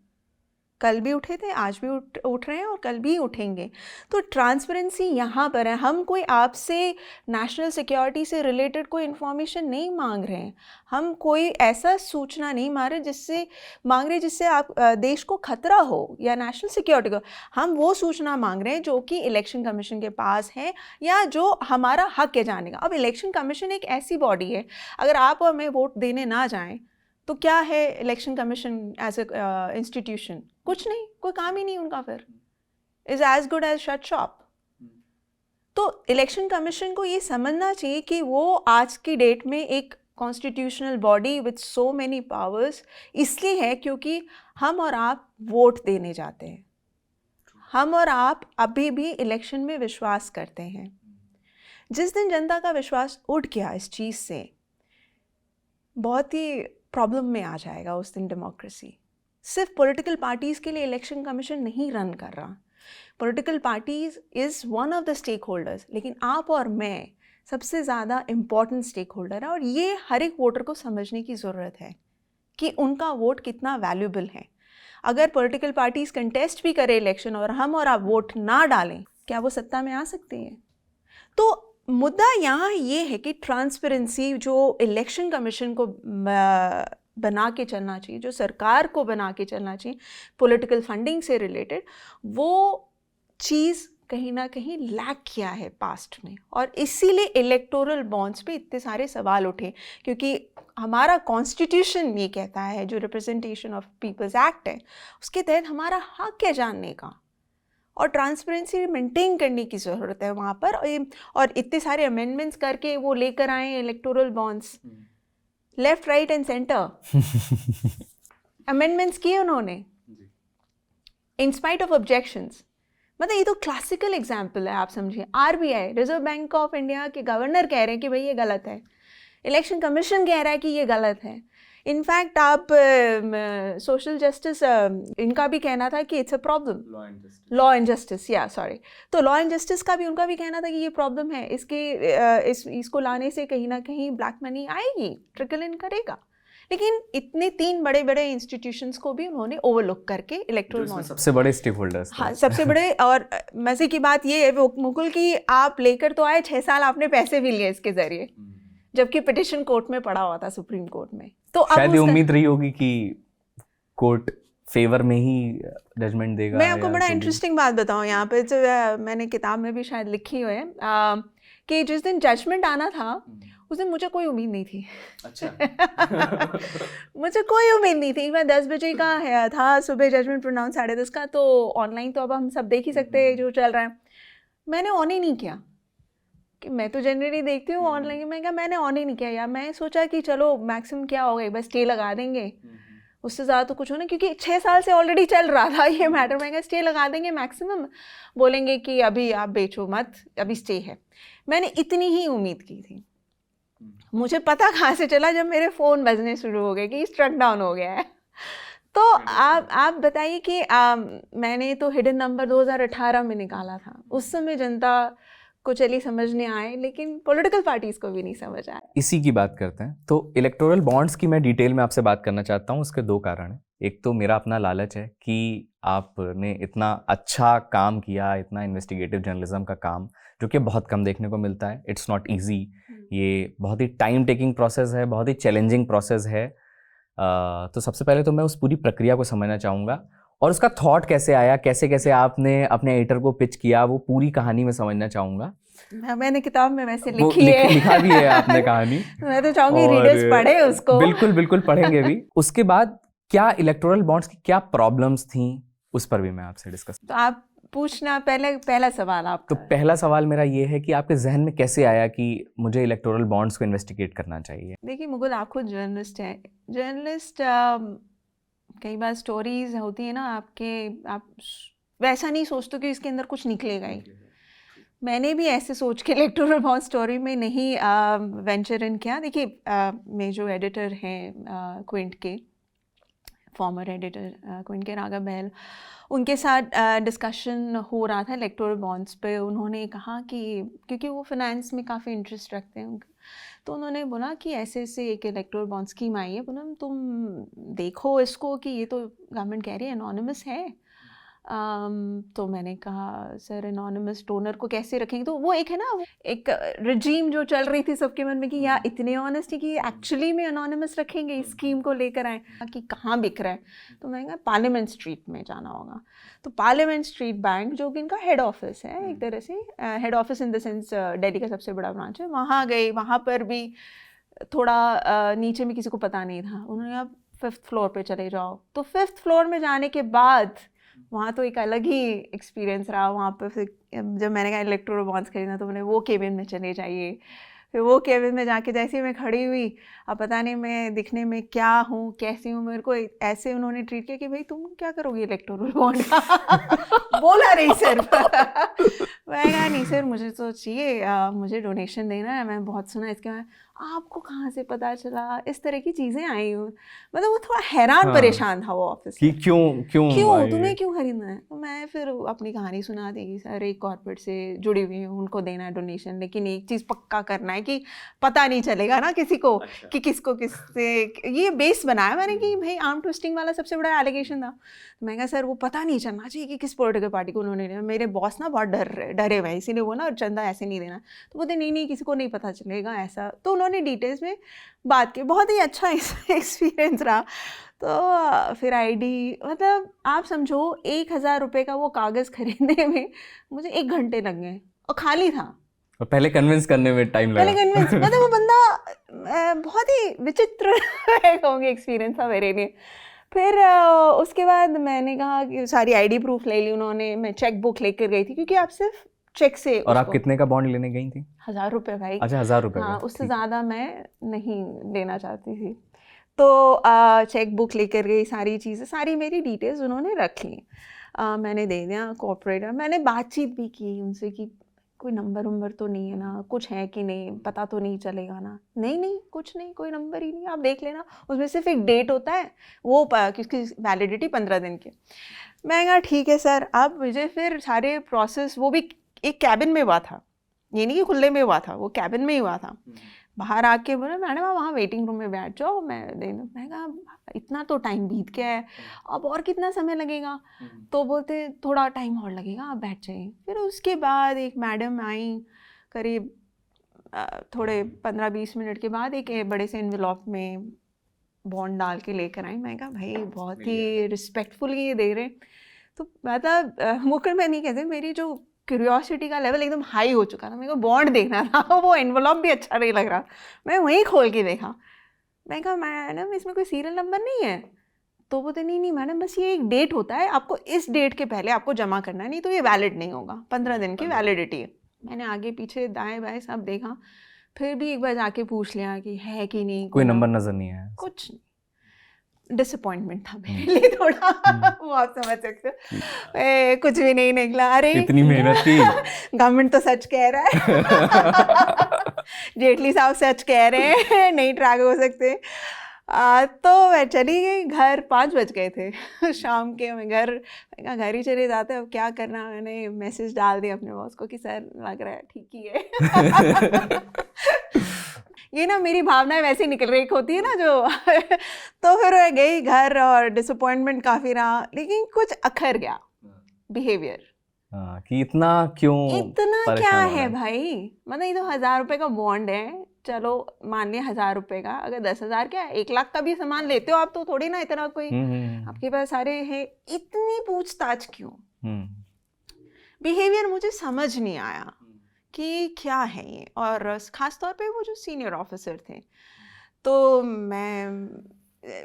कल भी उठे थे, आज भी उठ रहे हैं और कल भी उठेंगे। तो ट्रांसपेरेंसी यहाँ पर है। हम कोई आपसे नेशनल सिक्योरिटी से रिलेटेड कोई इन्फॉर्मेशन नहीं मांग रहे हैं, हम कोई ऐसा सूचना नहीं मांग रहे जिससे आप देश को खतरा हो या नेशनल सिक्योरिटी को। हम वो सूचना मांग रहे हैं जो कि इलेक्शन कमीशन के पास है या जो हमारा हक है जानने का। अब इलेक्शन कमीशन एक ऐसी बॉडी है, अगर आप और मैं वोट देने ना जाएं तो क्या है election commission as a institution? कुछ नहीं, कोई काम ही नहीं उनका, फिर is as good as shut shop. तो इलेक्शन कमीशन को ये समझना चाहिए कि वो आज की डेट में एक constitutional body with so many powers इसलिए है क्योंकि हम और आप वोट देने जाते हैं, हम और आप अभी भी इलेक्शन में विश्वास करते हैं। जिस दिन जनता का विश्वास उठ गया इस चीज़ से, बहुत ही प्रॉब्लम में आ जाएगा उस दिन डेमोक्रेसी। सिर्फ पॉलिटिकल पार्टीज़ के लिए इलेक्शन कमीशन नहीं रन कर रहा। Political parties is one of the stakeholders, लेकिन आप और मैं सबसे ज़्यादा इम्पॉर्टेंट स्टेक होल्डर है। और ये हर एक वोटर को समझने की ज़रूरत है कि उनका वोट कितना वैल्यूबल है। अगर पॉलिटिकल पार्टीज़ कंटेस्ट भी करें इलेक्शन और हम और आप वोट ना डालें, क्या वो सत्ता में आ सकती हैं? तो मुद्दा यहाँ ये है कि ट्रांसपेरेंसी जो इलेक्शन कमीशन को बना के चलना चाहिए, जो सरकार को बना के चलना चाहिए पॉलिटिकल फंडिंग से रिलेटेड, वो चीज़ कहीं ना कहीं लैक किया है पास्ट में। और इसीलिए इलेक्टोरल बॉन्ड्स पे इतने सारे सवाल उठे, क्योंकि हमारा कॉन्स्टिट्यूशन ये कहता है, जो रिप्रेजेंटेशन ऑफ पीपल्स एक्ट है, उसके तहत हमारा हक है जानने का, और ट्रांसपेरेंसी मेंटेन करने की ज़रूरत है वहाँ पर। और इतने सारे अमेंडमेंट्स करके वो लेकर आए electoral bonds, left right and centre amendments किए उन्होंने इन स्पाइट ऑफ ऑब्जेक्शंस। मतलब ये तो क्लासिकल एग्जाम्पल है, आप समझिए। RBI, reserve bank of India के गवर्नर कह रहे हैं कि भाई ये गलत है, इलेक्शन कमीशन कह रहा है कि ये गलत है। इनफैक्ट आप सोशल जस्टिस, इनका भी कहना था कि it's a problem, law and justice, या सॉरी, तो लॉ एंड जस्टिस का भी उनका भी कहना था कि ये प्रॉब्लम है, इसको लाने से कहीं ना कहीं ब्लैक मनी आएगी, ट्रिकल इन करेगा। लेकिन इतने 3 बड़े बड़े इंस्टीट्यूशंस को भी उन्होंने ओवरलुक करके इलेक्टोरल बॉन्ड,
सबसे बड़े स्टेक होल्डर्स,
हाँ सबसे बड़े। और मजे की बात ये है मुकुल की, आप लेकर तो आए 6 साल, आपने पैसे भी लिए इसके जरिए, जबकि पिटिशन कोर्ट में पड़ा हुआ था, सुप्रीम कोर्ट में। तो
शायद ये उम्मीद रही होगी कि कोर्ट फेवर में ही जजमेंट देगा।
मैं आपको बड़ा इंटरेस्टिंग बात बताऊं यहाँ पे, जो मैंने किताब में भी शायद लिखी हुई है, कि जिस दिन जजमेंट आना था उस दिन मुझे कोई उम्मीद नहीं थी।
अच्छा।
मुझे कोई उम्मीद नहीं थी। मैं 10 बजे का था सुबह जजमेंट प्रोनाउंस, 10:30 का, तो ऑनलाइन तो अब हम सब देख ही सकते हैं जो चल रहा है। मैंने ऑन ही नहीं किया, कि मैं तो जनरली देखती हूँ ऑनलाइन, मैं क्या, मैंने ऑन ही नहीं किया यार। मैं सोचा कि चलो मैक्सिमम क्या होगा, बस स्टे लगा देंगे, उससे ज़्यादा तो कुछ हो ना, क्योंकि 6 साल से ऑलरेडी चल रहा था ये मैटर। मैं क्या, स्टे लगा देंगे, मैक्सिमम बोलेंगे कि अभी आप बेचो मत, अभी स्टे है। मैंने इतनी ही उम्मीद की थी। मुझे पता कहाँ से चला, जब मेरे फ़ोन बजने शुरू हो गए कि स्ट्रक डाउन हो गया है। तो आप बताइए कि मैंने तो हिडन नंबर 2018 में निकाला था। उस समय जनता को चली समझने आए, लेकिन पॉलिटिकल पार्टीज को भी नहीं समझ आया।
इसी की बात करते हैं। तो इलेक्टोरल बॉन्ड्स की मैं डिटेल में आपसे बात करना चाहता हूँ। उसके 2 कारण हैं। एक तो मेरा अपना लालच है कि आपने इतना अच्छा काम किया, इतना इन्वेस्टिगेटिव जर्नलिज्म का काम, जो कि बहुत कम देखने को मिलता है। इट्स नॉट ईजी ये बहुत ही टाइम टेकिंग प्रोसेस है, बहुत ही चैलेंजिंग प्रोसेस है। तो सबसे पहले तो मैं उस पूरी प्रक्रिया को समझना चाहूँगा और उसका थॉट कैसे आया, कैसे कैसे आपने अपने एडिटर को पिच किया, वो पूरी कहानी में समझना चाहूँगा।
मैंने किताब में वैसे लिखी है।
लिखा भी है आपने कहानी।
मैं तो चाहूंगी रीडर्स पढ़े उसको।
बिल्कुल बिल्कुल पढ़ेंगे भी। उसके बाद क्या इलेक्टोरल बॉन्ड्स की क्या प्रॉब्लम्स थी, उस पर भी मैं आपसे डिस्कस।
तो आप पूछना, पहला सवाल आपका।
तो पहला सवाल मेरा ये है कि आपके जहन में कैसे आया कि मुझे इलेक्टोरल बॉन्ड्स को इन्वेस्टिगेट करना चाहिए?
देखिए मुकुल, आप खुद जर्नलिस्ट हैं। जर्नलिस्ट कई बार स्टोरीज होती है ना आपके, आप वैसा नहीं सोचते कि इसके अंदर कुछ निकलेगा ही। मैंने भी ऐसे सोच के इलेक्टोरल बॉन्ड स्टोरी में नहीं वेंचर इन किया। देखिए मेरे जो एडिटर हैं क्विंट के, फॉर्मर एडिटर क्विंट के, राघव बहल, उनके साथ डिस्कशन हो रहा था इलेक्टोरल बॉन्ड्स पे। उन्होंने कहा कि क्योंकि वो फाइनेंस में काफ़ी इंटरेस्ट रखते हैं उनका, तो उन्होंने बोला कि ऐसे ऐसे एक इलेक्टोरल बॉन्ड स्कीम आई है, बोला तुम देखो इसको कि ये तो गवर्नमेंट कह रही है एनोनिमस है। तो मैंने कहा सर एनोनिमस डोनर को कैसे रखेंगे? तो वो एक है ना, एक रजीम जो चल रही थी सबके मन में कि या इतने ऑनेस्ट है कि एक्चुअली में एनोनिमस रखेंगे, इस स्कीम को लेकर आए कि कहाँ बिक रहा है। तो मैंने कहा पार्लियामेंट स्ट्रीट में जाना होगा। तो पार्लियामेंट स्ट्रीट बैंक जो कि इनका हेड ऑफिस है, एक तरह से head office in the sense Delhi का सबसे बड़ा ब्रांच है, वहाँ गए। वहाँ पर भी थोड़ा नीचे में किसी को पता नहीं था। उन्होंने कहा 5th फ्लोर पे चले जाओ। तो 5th फ्लोर में जाने के बाद वहाँ तो एक अलग ही एक्सपीरियंस रहा। वहाँ पर फिर जब मैंने कहा इलेक्टोरल बॉन्ड्स खरीदना, तो मैंने वो केबिन में चले जाइए। फिर वो केबिन में जाके जैसे ही मैं खड़ी हुई, अब पता नहीं मैं दिखने में क्या हूँ, कैसी हूँ, मेरे को ऐसे उन्होंने ट्रीट किया कि भाई तुम क्या करोगी इलेक्टोरल बॉन्ड का? बोला नहीं सर। मैं कहा नहीं सर मुझे तो चाहिए, मुझे डोनेशन देना है, मैं बहुत सुना इसके बारे में। आपको कहाँ से पता चला? इस तरह की चीज़ें आई हूँ। मतलब वो थोड़ा हैरान परेशान था वो ऑफिस
कि क्यों
तुम्हें क्यों खरीदना है? तो मैं फिर अपनी कहानी सुना दी कि सर एक कॉर्पोरेट से जुड़ी हुई हूँ, उनको देना है डोनेशन, लेकिन एक चीज़ पक्का करना है कि पता नहीं चलेगा ना किसी को। अच्छा। कि किसको किससे ये बेस बनाया मैंने कि भाई आर्म ट्विस्टिंग वाला सबसे बड़ा एलिगेशन था। तो मैं कहा सर वो पता नहीं चलना चाहिए कि किस पॉलिटिकल पार्टी को उन्होंने लिया। मेरे बॉस ना बहुत डरे हुए, इसीलिए वो ना चंदा ऐसे नहीं देना। तो बोलते नहीं किसी को नहीं पता चलेगा ऐसा। तो उन्होंने डिटेल्स में बात की। बहुत ही अच्छा एक्सपीरियंस रहा। तो फिर आईडी, मतलब आप समझो 1000 रुपये का वो कागज़ खरीदने में मुझे 1 घंटे लग गए और खाली था।
और पहले कन्विंस करने में टाइम लगा।
मतलब वो बंदा बहुत ही विचित्र एक्सपीरियंस था मेरे लिए। फिर उसके बाद मैंने कहा कि सारी आईडी प्रूफ ले ली उन्होंने। मैं चेक बुक लेकर गई थी क्योंकि आप सिर्फ चेक से। और
आप कितने का बॉन्ड लेने गई थी?
1000 रुपये भाई।
अच्छा 1000 रुपये।
हाँ, उससे ज़्यादा मैं नहीं लेना चाहती थी। तो चेक बुक लेकर गई, सारी चीज़ें, सारी मेरी डिटेल्स उन्होंने रख ली। मैंने दे दिया कॉर्पोरेट। मैंने बातचीत भी की उनसे कि कोई नंबर तो नहीं है ना, कुछ है कि नहीं, पता तो नहीं चलेगा ना? नहीं कुछ नहीं, कोई नंबर ही नहीं, आप देख लेना। उसमें सिर्फ एक डेट होता है, वो किसकी वैलिडिटी 15 दिन की। मैं कहा ठीक है सर। अब मुझे फिर सारे प्रोसेस, वो भी एक कैबिन में हुआ था, ये नहीं कि खुले में हुआ था, वो कैबिन में ही हुआ था। बाहर आके बोले मैडम आप वहाँ वेटिंग रूम में बैठ जाओ, मैं दे दूँ। मैं कहा इतना तो टाइम बीत गया है, अब और कितना समय लगेगा? तो बोलते थोड़ा टाइम और लगेगा, आप बैठ जाइए। फिर उसके बाद एक मैडम आई, करीब थोड़े 15-20 मिनट के बाद एक बड़े से एनवेलॉप में बॉन्ड डाल के लेकर आई। मैं कहा भाई बहुत ही रिस्पेक्टफुली ये दे रहे। तो मतलब मुकर मैं नहीं कहते, मेरी जो क्यूरियोसिटी का लेवल एकदम हाई हो चुका था। मेरे को बॉन्ड देखना था, वो एनवलप भी अच्छा नहीं लग रहा। मैं वहीं खोल के देखा। मैं कहा मैडम इसमें कोई सीरियल नंबर नहीं है? तो बोलते नहीं मैडम, बस ये एक डेट होता है, आपको इस डेट के पहले आपको जमा करना है, नहीं तो ये वैलिड नहीं होगा, 15 दिन की वैलिडिटी है। मैंने आगे पीछे दाएँ बाएँ सब देखा, फिर भी एक बार जाके पूछ लिया कि है कि नहीं,
कोई नंबर नजर नहीं आया,
कुछ नहीं। डिसअपॉइंटमेंट था मेरे लिए थोड़ा। वो आप समझ सकते हो, कुछ भी नहीं निकला। अरे
इतनी मेहनत की।
गवर्नमेंट तो सच कह रहा है। जेटली साहब सच कह रहे हैं, नहीं ट्रैक हो सकते। तो मैं चली गई घर, 5 बज गए थे शाम के। मैं घर ही चले जाते, अब क्या करना। मैंने मैसेज डाल दिया अपने बॉस को कि सर लग रहा है ठीक ही है। ये ना मेरी भावनाएं वैसे निकल रही होती है ना जो। तो फिर मैं गई घर और डिसअपॉइंटमेंट काफ़ी रहा, लेकिन कुछ अखर गया बिहेवियर।
कि इतना क्या है
भाई? मतलब ये तो 1000 रुपये का बॉन्ड है, चलो मान लिया 1000 रुपये का, अगर 10,000 क्या 1 लाख का भी सामान लेते हो आप तो थोड़ी ना इतना कोई आपके पास सारे हैं, इतनी पूछताछ क्यों? बिहेवियर मुझे समझ नहीं आया कि क्या है ये, और ख़ास तौर पे वो जो सीनियर ऑफिसर थे, तो मैं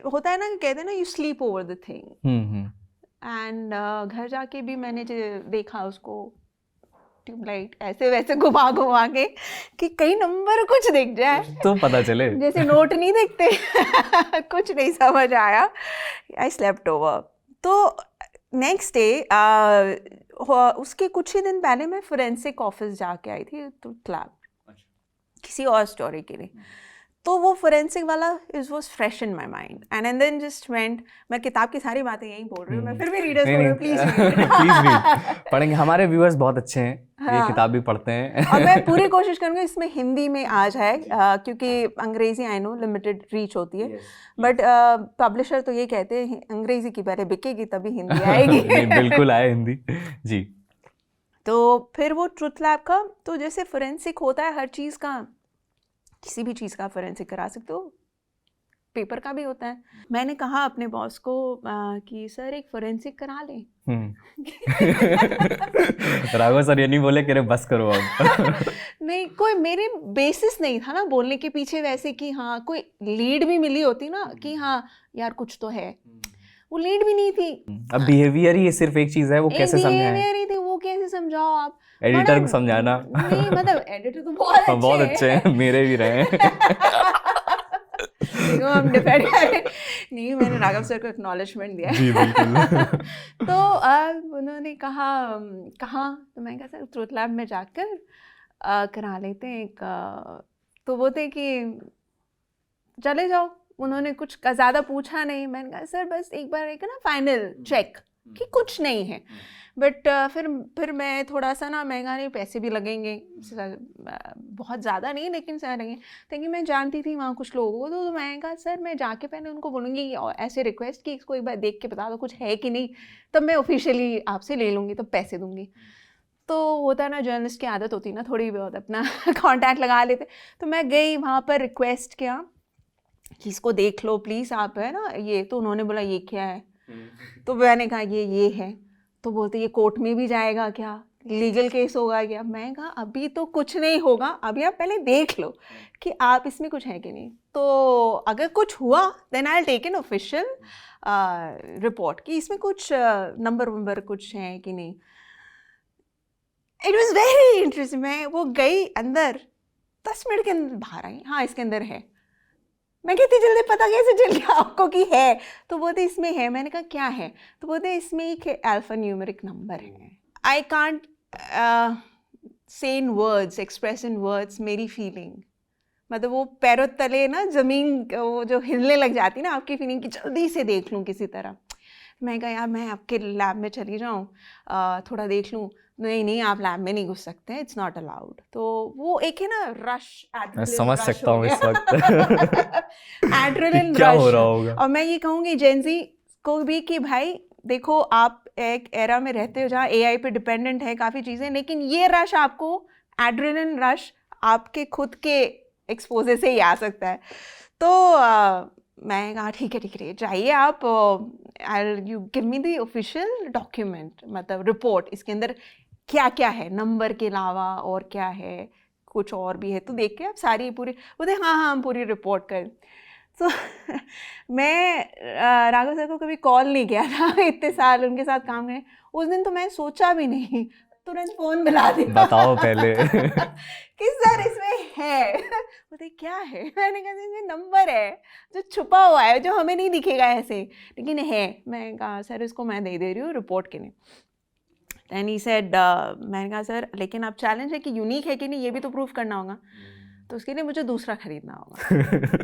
होता है ना कि कहते हैं ना you sleep over the thing, and घर जाके भी मैंने देखा उसको ट्यूबलाइट ऐसे वैसे घुमा घुमा के कि कई नंबर कुछ दिख जाए
तो पता चले, जैसे
नोट नहीं दिखते कुछ नहीं समझ आया, आई स्लेप्ट ओवर। तो नेक्स्ट डे उसके कुछ ही दिन पहले मैं फोरेंसिक ऑफिस जाके आई थी ट्रुथ लैब किसी और स्टोरी के लिए, तो वो फोरेंसिक वाला it was fresh in my mind and then just went. मैं किताब की सारी बातें यही बोल रही हूँ, मैं फिर भी रीडर्स बोल रही हूँ, प्लीज
प्लीज पढ़ेंगे, हमारे व्यूअर्स बहुत अच्छे हैं,
हाँ।
ये किताब भी पढ़ते हैं
और मैं पूरी कोशिश करूँगी इसमें हिंदी में आ जाए, क्योंकि अंग्रेजी आई नो लिमिटेड रीच होती है, बट पब्लिशर तो ये कहते हैं अंग्रेजी की पहले बिकेगी तभी हिंदी आएगी
नहीं, बिल्कुल आए हिंदी जी।
तो फिर वो ट्रुथ लैब का, तो जैसे फोरेंसिक होता है हर चीज़ का, किसी भी चीज़ का फोरेंसिक करा सकते हो, पेपर का भी होता है। मैंने कहा अपने बॉस को कि सर एक फोरेंसिक करा लें।
राघव सर ये नहीं बोले कि बस करो अब
नहीं, कोई मेरे बेसिस नहीं था ना बोलने के पीछे, वैसे कि हाँ कोई लीड भी मिली होती ना कि हाँ यार कुछ तो है, वो लीड भी नहीं थी।
अब बिहेवियर ही सिर्फ एक चीज है, वो कैसे समझाएं?
बिहेवियर ही थी, वो कैसे समझाओ आप?
एडिटर को समझाना।
नहीं मतलब एडिटर तो बहुत
अच्छे हैं, मेरे भी रहे
देखो हम डिफेंड करें नहीं, मैंने राघव सर को एक्नॉलेजमेंट दिया
जी बिल्कुल
तो उन्होंने कहा तो मैंने कहा सर ट्रुथ लैब में जाकर करा लेते हैं एक, तो वो थे कि चले जाओ। उन्होंने कुछ ज़्यादा पूछा नहीं, मैंने कहा सर बस एक बार एक ना फाइनल चेक कि कुछ नहीं है, बट फिर मैं थोड़ा सा ना महंगा नहीं, पैसे भी लगेंगे बहुत ज़्यादा नहीं लेकिन सर लगेंगे, क्योंकि मैं जानती थी वहाँ कुछ लोगों को, तो मैं कहा सर मैं जाके पहले उनको बोलूँगी ऐसे रिक्वेस्ट कि इसको एक बार देख के बता दो कुछ है कि नहीं, तब मैं ऑफिशियली आपसे ले लूँगी, तब पैसे दूँगी। तो होता ना जर्नलिस्ट की आदत होती ना थोड़ी बहुत अपना कॉन्टैक्ट लगा लेते, तो मैं गई वहाँ पर रिक्वेस्ट किया कि इसको देख लो प्लीज़ आप, है ना ये, तो उन्होंने बोला ये क्या है, तो मैंने कहा ये है, तो बोलते ये कोर्ट में भी जाएगा क्या, लीगल केस होगा क्या? मैं कहा अभी तो कुछ नहीं होगा, अभी आप पहले देख लो कि आप इसमें कुछ है कि नहीं, तो अगर कुछ हुआ then I will take an official report कि इसमें कुछ नंबर कुछ है कि नहीं। It was very interesting. मैं वो गई अंदर, 10 मिनट के अंदर बाहर आई, हाँ इसके अंदर है। मैं कहती जल्दी पता कैसे चल गया आपको कि है? तो बोलते इसमें है। मैंने कहा क्या है? तो बोलते इसमें एक अल्फा न्यूमेरिक नंबर है। I can't say in words, express in words मेरी फीलिंग, मतलब वो पैरों तले ना ज़मीन वो जो हिलने लग जाती ना आपकी फीलिंग की, जल्दी से देख लूँ किसी तरह। मैं कहा यार मैं आपके लैब में चली जाऊँ, थोड़ा देख लूँ। नहीं आप लैब में नहीं घुस सकते, इट्स नॉट अलाउड। तो वो एक है ना रश,
मैं समझ सकता हूँ इस वक्त
एड्रेनलिन
क्या
रश
हो रहा होगा।
और मैं ये कहूँगी जेनजी को भी कि भाई देखो आप एक एरा में रहते हो जहाँ AI पे डिपेंडेंट है काफ़ी चीज़ें, लेकिन ये रश आपको, एड्रेनलिन रश आपके खुद के एक्सपोजर से ही आ सकता है। तो मैं कहा ठीक है जाइए आप, you give me the official document, मतलब रिपोर्ट, इसके अंदर क्या क्या है नंबर के अलावा और क्या है, कुछ और भी है तो देख के आप सारी पूरी, बोलते हाँ हम पूरी रिपोर्ट कर। तो मैं राघव सर को कभी कॉल नहीं किया था इतने साल उनके साथ काम करें, उस दिन तो मैं सोचा भी नहीं, तुरंत फ़ोन मिला दिया,
बताओ पहले
कि सर इसमें है। बोलते क्या है? मैंने कहा इसमें नंबर है जो छुपा हुआ है, जो हमें नहीं दिखेगा ऐसे, लेकिन है। मैं कहा सर इसको मैं दे रही हूँ रिपोर्ट के लिए। एंड ही सेड, मैंने कहा सर लेकिन अब चैलेंज है कि यूनिक है कि नहीं ये भी तो प्रूफ करना होगा, तो उसके लिए मुझे दूसरा खरीदना होगा।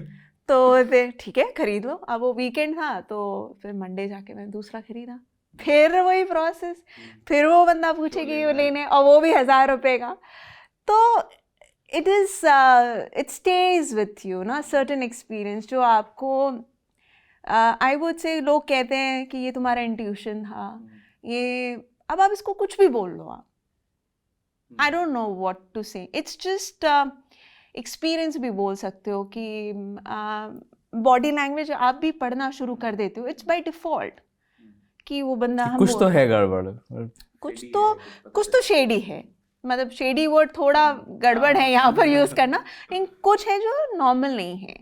तो फिर ठीक है खरीद लो। अब वो वीकेंड था तो फिर मंडे जाके मैंने दूसरा खरीदा, फिर वही प्रोसेस, फिर वो बंदा पूछे कि वो लेने, और वो भी 1000 रुपये का। तो इट स्टेज विथ यू ना सर्टेन एक्सपीरियंस जो आपको, आई वुड से लोग कहते हैं कि ये तुम्हारा इंट्यूशन था, ये, अब आप इसको कुछ भी बोल लो आप, I don't know what to say, it's just experience भी बोल सकते हो कि बॉडी लैंग्वेज आप भी पढ़ना शुरू कर देते हो, इट्स बाय डिफ़ॉल्ट कि वो बंदा हम
कुछ तो है गड़बड़,
कुछ तो शेडी है, मतलब शेडी वर्ड थोड़ा गड़बड़ है यहाँ पर यूज़ करना, लेकिन कुछ है जो नॉर्मल नहीं है।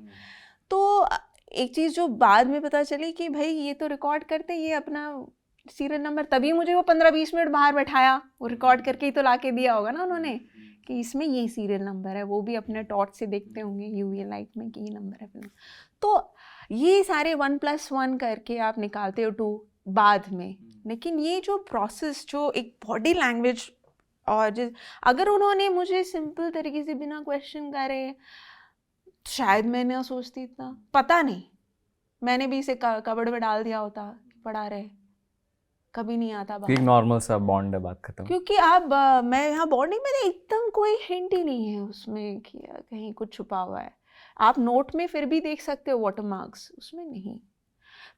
तो एक चीज़ जो बाद में पता चली कि भाई ये तो रिकॉर्ड करते, ये अपना सीरियल नंबर, तभी मुझे वो 15-20 मिनट बाहर बैठाया, वो रिकॉर्ड करके ही तो ला के दिया होगा ना उन्होंने कि इसमें ये सीरियल नंबर है, वो भी अपने टॉर्च से देखते होंगे यूवी लाइट में कि ये नंबर है फिल्म। तो ये सारे 1+1 करके आप निकालते हो 2 बाद में, लेकिन ये जो प्रोसेस जो एक बॉडी लैंग्वेज, और अगर उन्होंने मुझे सिंपल तरीके से बिना क्वेश्चन करे, शायद मैं ना सोचती इतना, पता नहीं, मैंने भी इसे कबड़ में डाल दिया होता, पढ़ा रहे, कभी नहीं आता बात।
एक नॉर्मल सा बॉन्ड है, बात खत्म।
क्योंकि आप मैं यहाँ बॉन्डिंग में एकदम कोई हिंट ही नहीं है उसमें कि कहीं कुछ छुपा हुआ है। आप नोट में फिर भी देख सकते हो वाटर मार्क्स, उसमें नहीं।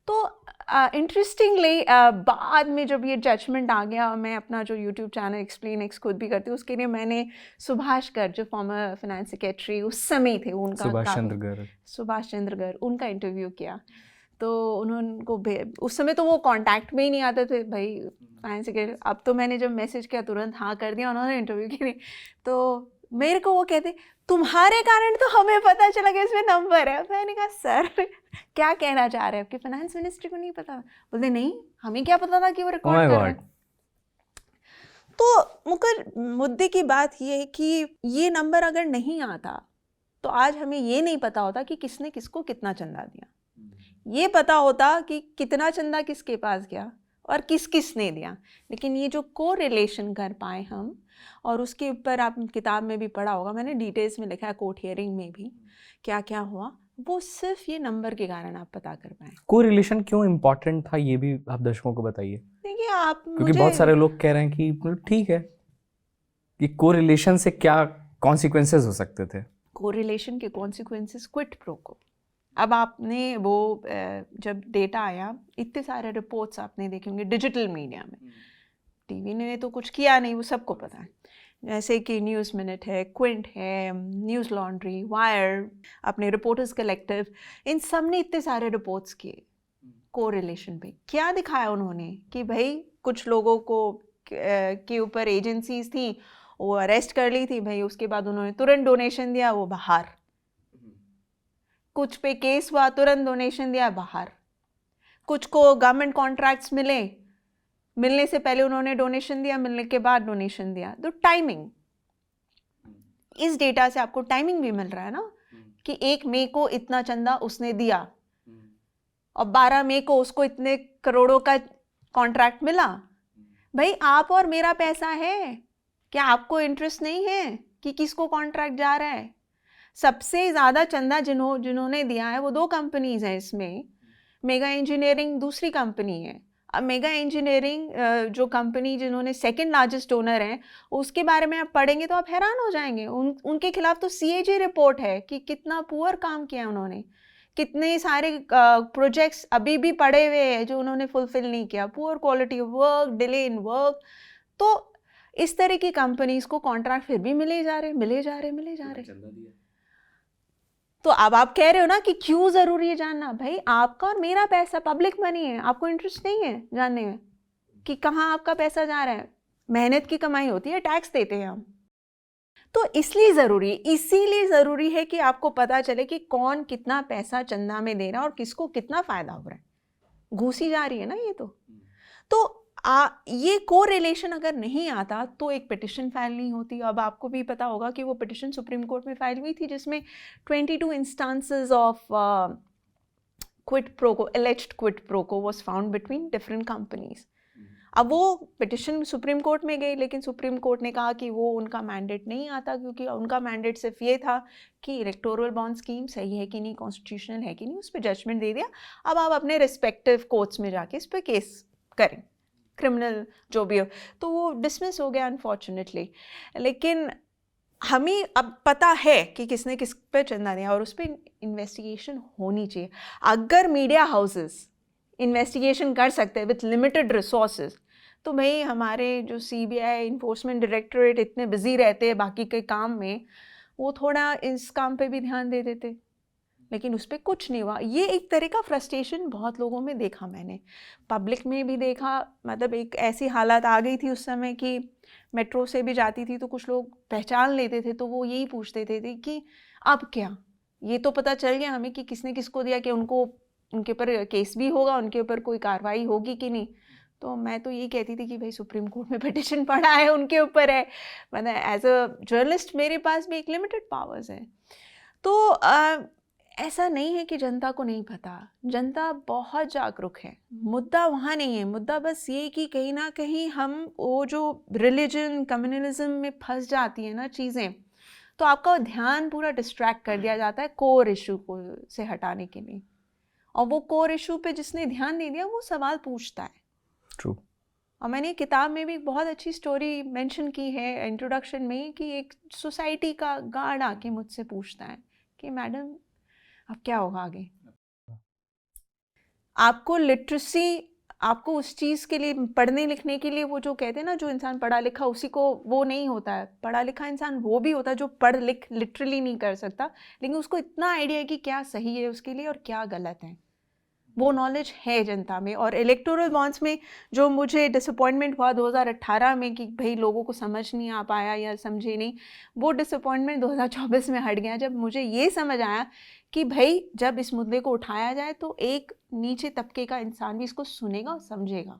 तो इंटरेस्टिंगली बाद में जब ये जजमेंट आ गया, मैं अपना जो यूट्यूब चैनल एक्सप्लेन एक्स खुद भी करती हूँ, उसके लिए मैंने सुभाष गर्ग जो फॉर्मर फाइनेंस सेक्रेटरी उस समय थे, उनका सुभाष चंद्र गर्ग उनका इंटरव्यू किया। तो उनको उस समय तो वो कांटेक्ट में ही नहीं आते थे भाई फाइनेंस सेक्रेटरी। अब तो मैंने जब मैसेज किया तुरंत हाँ कर दिया उन्होंने इंटरव्यू के लिए। तो मेरे को वो कहते तुम्हारे कारण तो हमें पता चला कि इसमें नंबर है। मैंने कहा सर क्या कहना चाह रहे हैं, आपके फाइनेंस मिनिस्ट्री को नहीं पता? बोलते नहीं हमें क्या पता था कि वो रिकॉर्ड कर रहे हैं। तो मुद्दे की बात ये है कि ये नंबर अगर नहीं आता तो आज हमें ये नहीं पता होता कि किसने किसको कितना चंदा दिया। ये पता होता कि कितना चंदा किसके पास गया और किस किस ने दिया, लेकिन ये जो को रिलेशन कर पाए हम, और उसके ऊपर आप किताब में भी पढ़ा होगा, मैंने डिटेल्स में लिखा है कोर्ट हियरिंग में भी क्या क्या हुआ, वो सिर्फ ये नंबर के कारण आप पता कर पाए।
को रिलेशन क्यों इम्पोर्टेंट था ये भी आप दर्शकों को बताइए।
देखिए आप,
क्योंकि बहुत सारे लोग कह रहे हैं कि ठीक है कि को रिलेशन से क्या कॉन्सिक्वेंसेस हो सकते थे।
को रिलेशन के कॉन्सिक्वेंसेस क्विड प्रो को, अब आपने वो जब डेटा आया, इतने सारे रिपोर्ट्स आपने देखे होंगे डिजिटल मीडिया में, टीवी ने तो कुछ किया नहीं, वो सबको पता है, जैसे कि न्यूज़ मिनट है, क्विंट है, न्यूज़ लॉन्ड्री, वायर, अपने रिपोर्टर्स कलेक्टिव, इन सब ने इतने सारे रिपोर्ट्स किए को रिलेशन पे। क्या दिखाया उन्होंने कि भाई कुछ लोगों को के ऊपर एजेंसीज थी वो अरेस्ट कर ली थी भाई, उसके बाद उन्होंने तुरंत डोनेशन दिया, वो बाहर। कुछ पे केस हुआ, तुरंत डोनेशन दिया, बाहर। कुछ को गवर्नमेंट कॉन्ट्रैक्ट्स मिले, मिलने से पहले उन्होंने डोनेशन दिया, मिलने के बाद डोनेशन दिया। तो टाइमिंग, इस डेटा से आपको टाइमिंग भी मिल रहा है ना कि 1 मई को इतना चंदा उसने दिया और 12 मई को उसको इतने करोड़ों का कॉन्ट्रैक्ट मिला। भाई आप और मेरा पैसा है, क्या आपको इंटरेस्ट नहीं है कि किसको कॉन्ट्रैक्ट जा रहा है? सबसे ज़्यादा चंदा जिन्होंने दिया है वो 2 कंपनीज हैं इसमें, मेगा इंजीनियरिंग दूसरी कंपनी है। अब मेगा इंजीनियरिंग जो कंपनी जिन्होंने सेकंड लार्जेस्ट डोनर हैं, उसके बारे में आप पढ़ेंगे तो आप हैरान हो जाएंगे। उनके खिलाफ तो CAG रिपोर्ट है कि कितना पुअर काम किया उन्होंने, कितने सारे प्रोजेक्ट्स अभी भी पड़े हुए हैं जो उन्होंने फुलफिल नहीं किया, poor quality of work, delay in work. तो इस तरह की कंपनीज को कॉन्ट्रैक्ट फिर भी मिले जा रहे। तो अब आप कह रहे हो ना कि क्यों ज़रूरी है जानना? भाई आपका और मेरा पैसा पब्लिक मनी है, आपको इंटरेस्ट नहीं है जानने में कि कहाँ आपका पैसा जा रहा है? मेहनत की कमाई होती है, टैक्स देते हैं हम। तो इसीलिए ज़रूरी है कि आपको पता चले कि कौन कितना पैसा चंदा में दे रहा है और किसको कितना फ़ायदा हो रहा है। घूसी जा रही है ना ये तो ये को रिलेशन अगर नहीं आता तो एक पिटिशन फाइल नहीं होती। अब आपको भी पता होगा कि वो पिटिशन सुप्रीम कोर्ट में फाइल हुई थी जिसमें 22 इंस्टांसेस ऑफ क्विड प्रो को, एलिज्ड क्विड प्रो को was found between different companies. अब वो पिटिशन सुप्रीम कोर्ट में गई, लेकिन सुप्रीम कोर्ट ने कहा कि वो उनका मैंडेट नहीं आता, क्योंकि उनका मैंडेट सिर्फ ये था कि इलेक्टोरल बॉन्ड स्कीम सही है कि नहीं, कॉन्स्टिट्यूशनल है कि नहीं, उस पर जजमेंट दे दिया। अब आप अपने रिस्पेक्टिव कोर्ट्स में जाके इस पर केस करें, क्रिमिनल जो भी हो। तो वो डिसमिस हो गया अनफॉर्चुनेटली। लेकिन हमें अब पता है कि किसने किस पे चंदा दिया और उस पर इन्वेस्टिगेशन होनी चाहिए। अगर मीडिया हाउसेस इन्वेस्टिगेशन कर सकते हैं विथ लिमिटेड रिसोर्सेज, तो भाई हमारे जो CBI, इन्फोर्समेंट डायरेक्टरेट इतने बिजी रहते हैं बाकी के काम में, वो थोड़ा इस काम पे भी ध्यान दे देते, लेकिन उस पर कुछ नहीं हुआ। ये एक तरह का फ्रस्ट्रेशन बहुत लोगों में देखा मैंने, पब्लिक में भी देखा। मतलब एक ऐसी हालत आ गई थी उस समय कि मेट्रो से भी जाती थी तो कुछ लोग पहचान लेते थे तो वो यही पूछते थे कि अब क्या, ये तो पता चल गया हमें कि किसने किसको दिया, कि उनको उनके ऊपर केस भी होगा, उनके ऊपर कोई कार्रवाई होगी कि नहीं। तो मैं तो यही कहती थी कि भाई सुप्रीम कोर्ट में पिटिशन पड़ा है, उनके ऊपर है। मतलब एज अ जर्नलिस्ट मेरे पास भी एक लिमिटेड पावर्स है। तो ऐसा नहीं है कि जनता को नहीं पता, जनता बहुत जागरूक है। मुद्दा वहाँ नहीं है, मुद्दा बस ये कि कहीं ना कहीं हम वो जो रिलीजन कम्युनलिज्म में फंस जाती है ना चीज़ें, तो आपका ध्यान पूरा डिस्ट्रैक्ट कर दिया जाता है कोर इशू को से हटाने के लिए। और वो कोर इशू पे जिसने ध्यान नहीं दिया वो सवाल पूछता है।
ट्रू।
और मैंने किताब में भी बहुत अच्छी स्टोरी मेंशन की है इंट्रोडक्शन में कि एक सोसाइटी का गार्ड आके मुझसे पूछता है कि मैडम अब क्या होगा आगे। आपको लिटरेसी, आपको उस चीज़ के लिए पढ़ने लिखने के लिए, वो जो कहते हैं ना जो इंसान पढ़ा लिखा उसी को वो नहीं होता है, पढ़ा लिखा इंसान वो भी होता है जो पढ़ लिख लिटरली नहीं कर सकता, लेकिन उसको इतना आइडिया है कि क्या सही है उसके लिए और क्या गलत है, वो नॉलेज है जनता में। और इलेक्टोरल बॉन्ड्स में जो मुझे डिसअपॉइंटमेंट हुआ 2018 में कि भाई लोगों को समझ नहीं आ पाया या समझे नहीं, वो डिसअपॉइंटमेंट 2024 में हट गया जब मुझे ये समझ आया कि भाई जब इस मुद्दे को उठाया जाए तो एक नीचे तबके का इंसान भी इसको सुनेगा और समझेगा।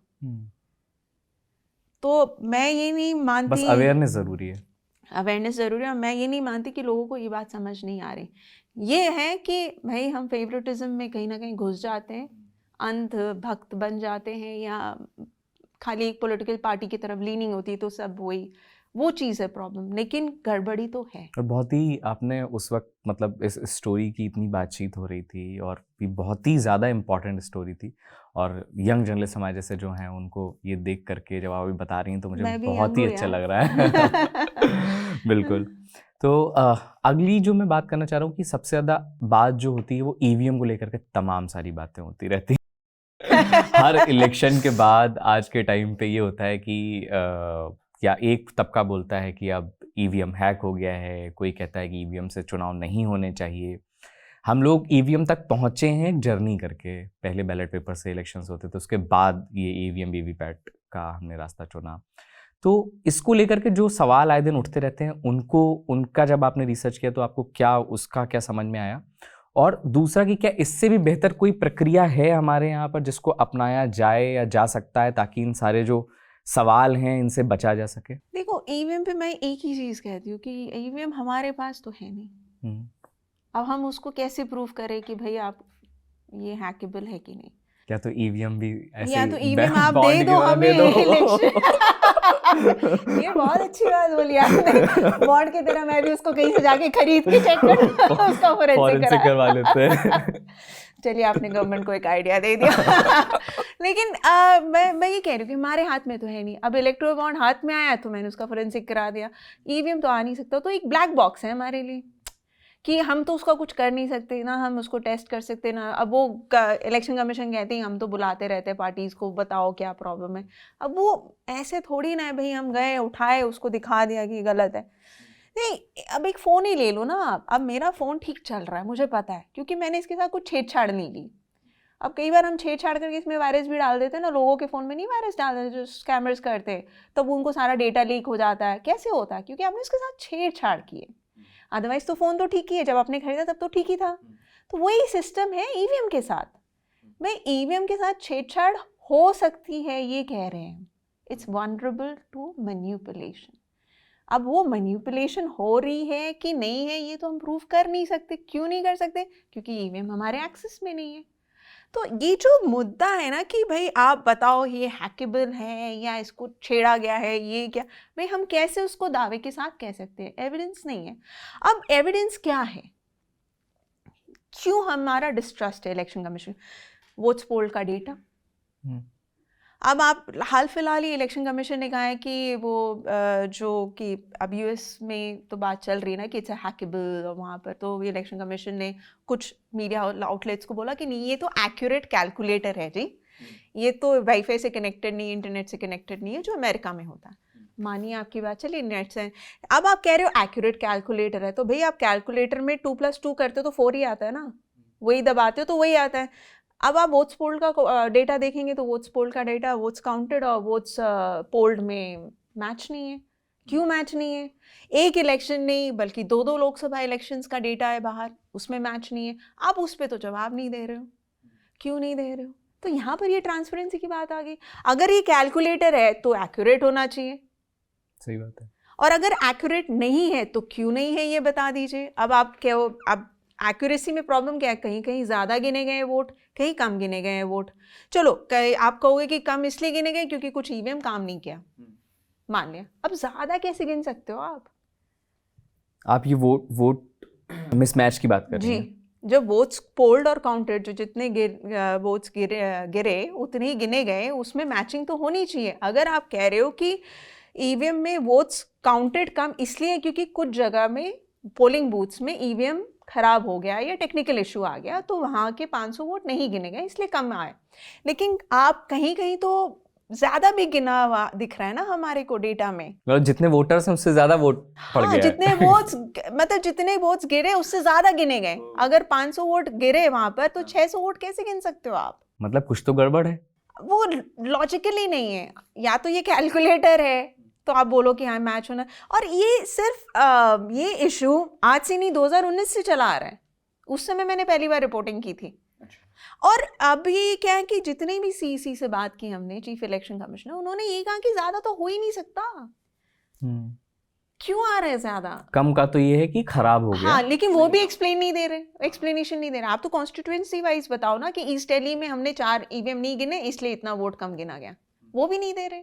तो मैं ये नहीं मानती,
बस अवेयरनेस ज़रूरी है,
अवेयरनेस ज़रूरी है। और मैं ये नहीं मानती कि लोगों को ये बात समझ नहीं आ रही। ये है कि भाई हम फेवरेटिज्म में कहीं ना कहीं घुस जाते हैं, अंध भक्त बन जाते हैं, या खाली एक पॉलिटिकल पार्टी की तरफ लीनिंग होती है तो सब वही, वो चीज़ है प्रॉब्लम। लेकिन गड़बड़ी तो है।
और बहुत ही आपने उस वक्त मतलब इस स्टोरी की इतनी बातचीत हो रही थी और भी बहुत ही ज़्यादा इम्पॉर्टेंट स्टोरी थी, और यंग जर्नलिस्ट हमारे जैसे जो हैं उनको ये देख करके जब आप अभी बता रही हैं तो मुझे बहुत ही अच्छा लग रहा है। बिल्कुल। तो अगली जो मैं बात करना चाह रहा हूँ कि सबसे ज़्यादा बात जो होती है वो ईवीएम को लेकर के तमाम सारी बातें होती रहती हैं। हर इलेक्शन के बाद आज के टाइम पे ये होता है कि या एक तबका बोलता है कि अब ईवीएम हैक हो गया है, कोई कहता है कि ईवीएम से चुनाव नहीं होने चाहिए। हम लोग ईवीएम तक पहुँचे हैं जर्नी करके, पहले बैलेट पेपर से इलेक्शंस होते थे, उसके बाद ये ईवीएम वीवीपैट का हमने रास्ता चुना। तो इसको लेकर के जो सवाल आए दिन उठते रहते हैं उनका जब आपने रिसर्च किया तो आपको उसका क्या समझ में आया? और दूसरा कि क्या इससे भी बेहतर कोई प्रक्रिया है हमारे यहाँ पर जिसको अपनाया जाए या जा सकता है ताकि इन सारे जो सवाल हैं इनसे बचा जा सके?
देखो ईवीएम पे मैं एक ही चीज़ कहती हूँ कि ईवीएम हमारे पास तो है नहीं। अब हम उसको कैसे प्रूव करें कि भाई आप ये हैकेबल है कि नहीं?
क्या तो ईवीएम भी ऐसे
या तो ईवीएम आप दे दो हमें इलेक्शन। ये बहुत अच्छी बात बोली आपने, बॉन्ड की तरह मैं भी उसको कहीं से जाके खरीद के चेक कर उसका फोरेंसिक
करवा लेते हैं।
चलिए आपने गवर्नमेंट को एक आइडिया दे दिया। लेकिन मैं ये कह रही हूँ कि हमारे हाथ में तो है नहीं। अब इलेक्ट्रोल बॉन्ड हाथ में आया तो मैंने उसका फोरेंसिक करा दिया, ईवीएम तो आ नहीं सकता। तो एक ब्लैक बॉक्स है हमारे लिए कि हम तो उसका कुछ कर नहीं सकते, ना हम उसको टेस्ट कर सकते ना। अब वो इलेक्शन कमीशन कहते हैं हम तो बुलाते रहते हैं पार्टीज़ को, बताओ क्या प्रॉब्लम है। अब वो ऐसे थोड़ी ना है भाई हम गए उठाए उसको दिखा दिया कि गलत है। नहीं, अब एक फ़ोन ही ले लो ना आप। अब मेरा फ़ोन ठीक चल रहा है मुझे पता है क्योंकि मैंने इसके साथ कुछ छेड़छाड़ नहीं की। अब कई बार हम छेड़छाड़ करके इसमें वायरस भी डाल देते हैं ना, लोगों के फ़ोन में नहीं वायरस डाल देते जो स्कैमर्स करते हैं, तब उनको सारा डेटा लीक हो जाता है। कैसे होता है? क्योंकि आपने उसके साथ छेड़छाड़ की है। अदरवाइज तो फ़ोन तो ठीक ही है, जब आपने खरीदा तब तो ठीक ही था। तो वही सिस्टम है ईवीएम के साथ। भाई ईवीएम के साथ छेड़छाड़ हो सकती है ये कह रहे हैं, इट्स वनरेबल टू मैनिपुलेशन। अब वो मैनिपुलेशन हो रही है कि नहीं है ये तो हम प्रूव कर नहीं सकते। क्यों नहीं कर सकते? क्योंकि ईवीएम हमारे एक्सेस में नहीं है। तो ये जो मुद्दा है ना कि भाई आप बताओ ये हैकेबल है या इसको छेड़ा गया है, ये क्या, भाई हम कैसे उसको दावे के साथ कह सकते हैं? एविडेंस नहीं है। अब एविडेंस क्या है? क्यों हमारा डिस्ट्रस्ट है इलेक्शन कमीशन? वोट्स पोल का डेटा। अब आप हाल फिलहाल ही इलेक्शन कमीशन ने कहा है कि वो जो कि अब यूएस में तो बात चल रही है ना कि इट्स हैकेबल, और वहाँ पर तो इलेक्शन कमीशन ने कुछ मीडिया आउटलेट्स को बोला कि नहीं ये तो एक्यूरेट कैलकुलेटर है जी, ये तो वाईफाई से कनेक्टेड नहीं, इंटरनेट से कनेक्टेड नहीं है जो अमेरिका में होता है। मानिए आपकी बात, चलिए नेट से अब आप कह रहे हो एक्यूरेट कैलकुलेटर है, तो भाई आप कैलकुलेटर में 2+2 करते हो तो 4 ही आता है ना, वही दबाते हो तो वही आता है। अब आप वोट्स पोल्ड का डेटा देखेंगे तो वोट्स पोल्ड का डेटा वोट्स काउंटेड और वोट्स पोल्ड में मैच नहीं है। क्यों मैच नहीं है? एक इलेक्शन नहीं बल्कि 2 लोकसभा इलेक्शंस का डेटा है बाहर, उसमें मैच नहीं है। आप उस पर तो जवाब नहीं दे रहे हो, क्यों नहीं दे रहे हो? तो यहाँ पर ये ट्रांसपेरेंसी की बात आ गई। अगर ये कैलकुलेटर है तो एक्यूरेट होना चाहिए,
सही बात है,
और अगर एक्यूरेट नहीं है तो क्यों नहीं है ये बता दीजिए। अब आप क्या हो, अब एक्यूरेसी में प्रॉब्लम क्या है? कहीं कहीं ज़्यादा गिने गए वोट, कहीं कम गिने गए वोट। चलो आप कहोगे कि कम इसलिए गिने गए क्योंकि कुछ ईवीएम काम नहीं किया, मान लिया। अब ज़्यादा कैसे गिन सकते हो आप
ये वोट मिसमैच की बात कर रही हैं।
जी, जब वोट्स पोल्ड और काउंटेड, जो जितने वोट्स गिरे उतने ही गिने गए, उसमें मैचिंग तो होनी चाहिए। अगर आप कह रहे हो कि ईवीएम में वोट्स काउंटेड कम इसलिए क्योंकि कुछ जगह में पोलिंग बूथ्स में ईवीएम खराब हो गया या टेक्निकल इशू आ गया तो वहाँ के 500 वोट नहीं गिने गए इसलिए कम आए, लेकिन आप कहीं कहीं तो ज्यादा भी गिना हुआ दिख रहा है ना हमारे को डेटा में।
मतलब जितने वोटर्स हैं उससे ज्यादा वोट पड़ गया
जितने वोट्स मतलब जितने वोट्स गिरे उससे ज्यादा गिने गए। अगर 500 वोट गिरे वहां पर तो 600 वोट कैसे गिन सकते हो आप?
मतलब कुछ तो गड़बड़ है,
वो लॉजिकली नहीं है। या तो ये कैलकुलेटर है तो आप बोलो कि हाँ मैच होना, और ये सिर्फ ये इशू आज से नहीं 2019 से चला आ रहा है। उस समय मैंने पहली बार रिपोर्टिंग की थी। और अभी क्या है कि जितने भी सीईसी से बात की हमने, चीफ इलेक्शन कमिश्नर, उन्होंने ये कहा कि ज्यादा तो हो ही नहीं सकता। क्यों आ रहा है ज्यादा?
कम का तो ये है कि खराब हो गया।
हाँ, लेकिन वो भी एक्सप्लेन नहीं दे रहे, एक्सप्लेनेशन नहीं दे रहे। आप तो कॉन्स्टिट्यूएंसी वाइज बताओ ना कि ईस्ट दिल्ली में हमने 4 ईवीएम नहीं गिने इसलिए इतना वोट कम गिना गया, वो भी नहीं दे रहे।